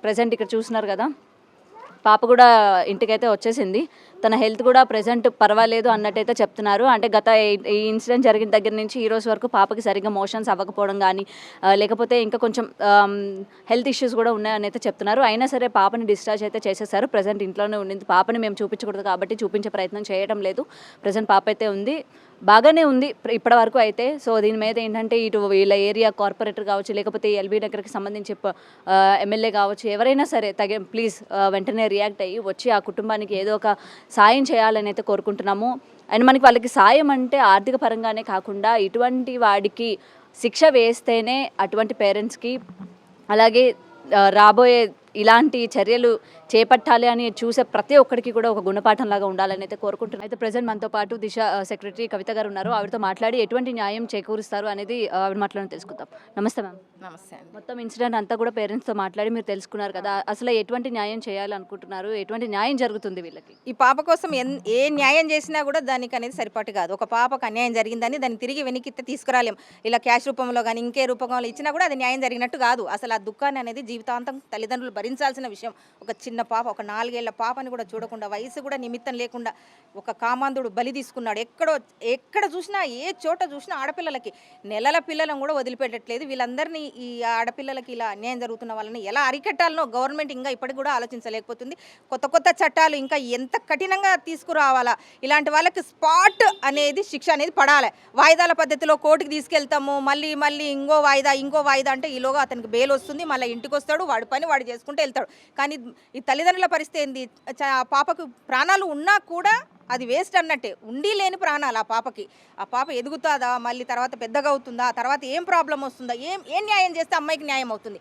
ప్రజెంట్ ఇక్కడ చూస్తున్నారు కదా, పాప కూడా ఇంటికైతే వచ్చేసింది. తన హెల్త్ కూడా ప్రజెంట్ పర్వాలేదు అన్నట్టయితే చెప్తున్నారు. అంటే గత ఈ ఇన్సిడెంట్ జరిగిన దగ్గర నుంచి ఈ రోజు వరకు పాపకి సరిగ్గా మోషన్స్ అవ్వకపోవడం కానీ లేకపోతే ఇంకా కొంచెం హెల్త్ ఇష్యూస్ కూడా ఉన్నాయని అయితే చెప్తున్నారు. అయినా సరే పాపని డిశ్చార్జ్ అయితే చేసేసారు. ప్రజెంట్ ఇంట్లోనే ఉండింది. పాపని మేము చూపించకూడదు కాబట్టి చూపించే ప్రయత్నం చేయడం లేదు. ప్రజెంట్ పాప అయితే ఉంది, బాగానే ఉంది ఇప్పటి వరకు అయితే. సో దీని మీద ఏంటంటే ఇటు వీళ్ళ ఏరియా కార్పొరేటర్ కావచ్చు లేకపోతే ఎల్బీ నగర్కి సంబంధించి ఎమ్మెల్యే కావచ్చు ఎవరైనా సరే ప్లీజ్ వెంటనే రియాక్ట్ అయ్యి వచ్చి ఆ కుటుంబానికి ఏదో ఒక సాయం చేయాలని అయితే కోరుకుంటున్నాము. అండ్ మనకి వాళ్ళకి సాయం అంటే ఆర్థిక పరంగానే కాకుండా ఇటువంటి వాడికి శిక్ష వేస్తేనే అటువంటి పేరెంట్స్కి అలాగే రాబోయే ఇలాంటి చర్యలు చేపట్టాలి అని చూసే ప్రతి ఒక్కరికి కూడా ఒక గుణపాఠం లాగా ఉండాలని అయితే కోరుకుంటున్నాను. అయితే ప్రజెంట్ మనతో పాటు దిశ సెక్రటరీ కవిత గారు ఉన్నారు. ఆవిడతో మాట్లాడి ఎటువంటి న్యాయం చేకూరుస్తారు అనేది ఆవిడ మాట్లాడి తెలుసుకుందాం. నమస్తే మ్యామ్. నమస్తే అండి. మొత్తం ఇన్సిడెంట్ అంతా కూడా పేరెంట్స్తో మాట్లాడి మీరు తెలుసుకున్నారు కదా, అసలు ఎటువంటి న్యాయం చేయాలనుకుంటున్నారు, ఎటువంటి న్యాయం జరుగుతుంది వీళ్ళకి? ఈ పాప కోసం ఏ న్యాయం చేసినా కూడా దానికి అనేది సరిపాటు కాదు. ఒక పాపకు అన్యాయం జరిగిందని దాన్ని తిరిగి వెనక్కి తీసుకురాలేం. ఇలా క్యాష్ రూపంలో కానీ ఇంకే రూపంలో ఇచ్చినా కూడా అది న్యాయం జరిగినట్టు కాదు. అసలు ఆ దుఃఖాన్ని అనేది జీవితాంతం తల్లిదండ్రులు భరించాల్సిన విషయం. ఒక చిన్న పాప, ఒక 4 ఏళ్ల పాపని కూడా చూడకుండా, వయసు కూడా నిమిత్తం లేకుండా ఒక కామాంధుడు బలి తీసుకున్నాడు. ఎక్కడ చూసినా, ఏ చోట చూసినా ఆడపిల్లలకి, నెలల పిల్లలను కూడా వదిలిపెట్టట్లేదు. వీళ్ళందరినీ, ఈ ఆడపిల్లలకి ఇలా అన్యాయం జరుగుతున్న వాళ్ళని ఎలా అరికట్టాలనో గవర్నమెంట్ ఇంకా ఇప్పటికి కూడా ఆలోచించలేకపోతుంది. కొత్త చట్టాలు ఇంకా ఎంత కఠినంగా తీసుకురావాలా, ఇలాంటి వాళ్ళకి స్పాట్ అనేది శిక్ష అనేది పడాలి. వాయిదాల పద్ధతిలో కోర్టుకి తీసుకెళ్తాము, మళ్ళీ ఇంకో వాయిదా అంటే ఈలోగా అతనికి బెయిల్ వస్తుంది, మళ్ళీ ఇంటికి వస్తాడు, వాడి పని వాడు చేసుకుంటూ వెళ్తాడు. కానీ ఈ తల్లిదండ్రుల పరిస్థితి ఏంది, పాపకు ప్రాణాలు ఉన్నా కూడా అది వేస్ట్ అన్నట్టే. ఉండి లేని ప్రాణాలు ఆ పాపకి. ఆ పాప ఎదుగుతుందా, మళ్ళీ తర్వాత పెద్దగా అవుతుందా, తర్వాత ఏం ప్రాబ్లం వస్తుందా, ఏం న్యాయం చేస్తే అమ్మాయికి న్యాయం అవుతుంది.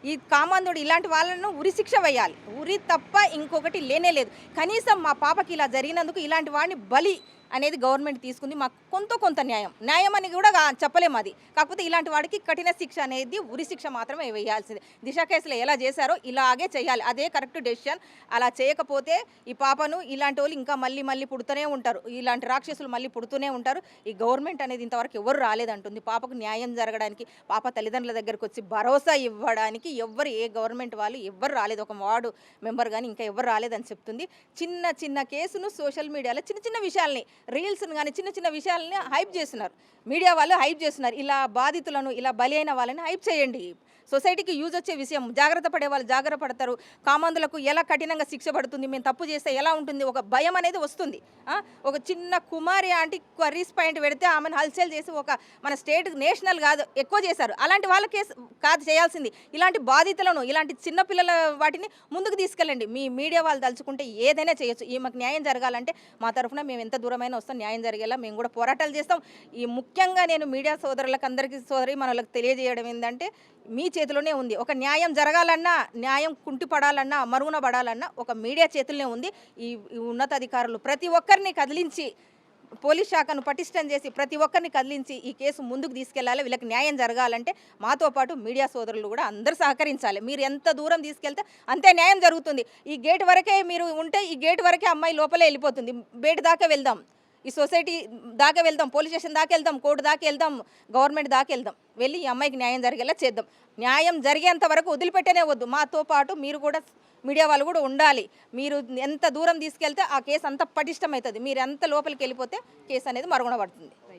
ఈ కామాంధుడు ఇలాంటి వాళ్ళను ఉరి శిక్ష వేయాలి. ఉరి తప్ప ఇంకొకటి లేనే లేదు. కనీసం మా పాపకి ఇలా జరిగినందుకు ఇలాంటి వాడిని బలి అనేది గవర్నమెంట్ తీసుకుంది. మాకు కొంత న్యాయం అని కూడా చెప్పలేము అది. కాకపోతే ఇలాంటి వాడికి కఠిన శిక్ష అనేది, ఉరి శిక్ష మాత్రమే వేయాల్సింది. దిశ కేసులో ఎలా చేశారో ఇలాగే చేయాలి. అదే కరెక్ట్ డెసిషన్. అలా చేయకపోతే ఈ పాపను ఇలాంటి వాళ్ళు ఇంకా మళ్ళీ పుడుతూనే ఉంటారు. ఇలాంటి రాక్షసులు మళ్ళీ పుడుతూనే ఉంటారు. ఈ గవర్నమెంట్ అనేది ఇంతవరకు ఎవరు రాలేదంటుంది. పాపకు న్యాయం జరగడానికి, పాప తల్లిదండ్రుల దగ్గరకు వచ్చి భరోసా ఇవ్వడానికి ఏ గవర్నమెంట్ వాళ్ళు ఎవ్వరు రాలేదు. ఒక వార్డు మెంబర్ కానీ ఇంకా ఎవరు రాలేదని చెప్తుంది. చిన్న కేసును సోషల్ మీడియాలో చిన్న విషయాల్ని, రీల్స్ని కానీ చిన్న విషయాలని హైప్ చేస్తున్నారు. మీడియా వాళ్ళు హైప్ చేస్తున్నారు. ఇలా బాధితులను, ఇలా బలి అయిన వాళ్ళని హైప్ చేయండి. సొసైటీకి యూజ్ వచ్చే విషయం. జాగ్రత్త పడే వాళ్ళు జాగ్రత్త పడతారు. కామాంధులకు ఎలా కఠినంగా శిక్ష పడుతుంది, మేము తప్పు చేస్తే ఎలా ఉంటుంది, ఒక భయం అనేది వస్తుంది. ఒక చిన్న కుమారి ఆంటీ కర్రీస్ పాయింట్ పెడితే ఆమెను హల్చల్ చేసి మన స్టేట్, నేషనల్ కాదు ఎక్కువ చేశారు. అలాంటి వాళ్ళ కేసు కాదు చేయాల్సింది. ఇలాంటి బాధితులను, ఇలాంటి చిన్నపిల్లల వాటిని ముందుకు తీసుకెళ్ళండి. మీ మీడియా వాళ్ళు తలుచుకుంటే ఏదైనా చేయొచ్చు. ఈమెకు న్యాయం జరగాలంటే మా తరఫున మేము ఎంత దూరమైనా వస్తాం. న్యాయం జరిగేలా మేము కూడా పోరాటాలు చేస్తాం. ముఖ్యంగా నేను మీడియా సోదరులకు, అందరికీ మనలకు తెలియజేయడం ఏంటంటే, మీ చేతిలోనే ఉంది. ఒక న్యాయం జరగాలన్నా, న్యాయం కుంటిపడాలన్నా, మరుగున పడాలన్నా ఒక మీడియా చేతుల్లోనే ఉంది. ఈ ఉన్నతాధికారులు ప్రతి ఒక్కరిని కదిలించి, పోలీస్ శాఖను పటిష్టం చేసి ప్రతి ఒక్కరిని కదిలించి ఈ కేసు ముందుకు తీసుకెళ్లాలి. వీళ్ళకి న్యాయం జరగాలంటే మాతో పాటు మీడియా సోదరులు కూడా అందరూ సహకరించాలి. మీరు ఎంత దూరం తీసుకెళ్తే అంతే న్యాయం జరుగుతుంది. ఈ గేట్ వరకే మీరు ఉంటే, ఈ గేట్ వరకే అమ్మాయి లోపలే వెళ్ళిపోతుంది. బయట దాకా వెళ్దాం, ఈ సొసైటీ దాకా వెళ్దాం, పోలీస్ స్టేషన్ దాకా వెళ్దాం, కోర్టు దాకా వెళ్దాం, గవర్నమెంట్ దాకా వెళ్దాం. వెళ్ళి ఈ అమ్మాయికి న్యాయం జరిగేలా చేద్దాం. న్యాయం జరిగేంత వరకు వదిలిపెట్టనే వద్దు. మాతో పాటు మీరు కూడా, మీడియా వాళ్ళు కూడా ఉండాలి. మీరు ఎంత దూరం తీసుకెళ్తే ఆ కేసు అంత పటిష్టమవుతుంది. మీరు ఎంత లోపలికి వెళ్ళిపోతే కేసు అనేది మరుగున పడుతుంది.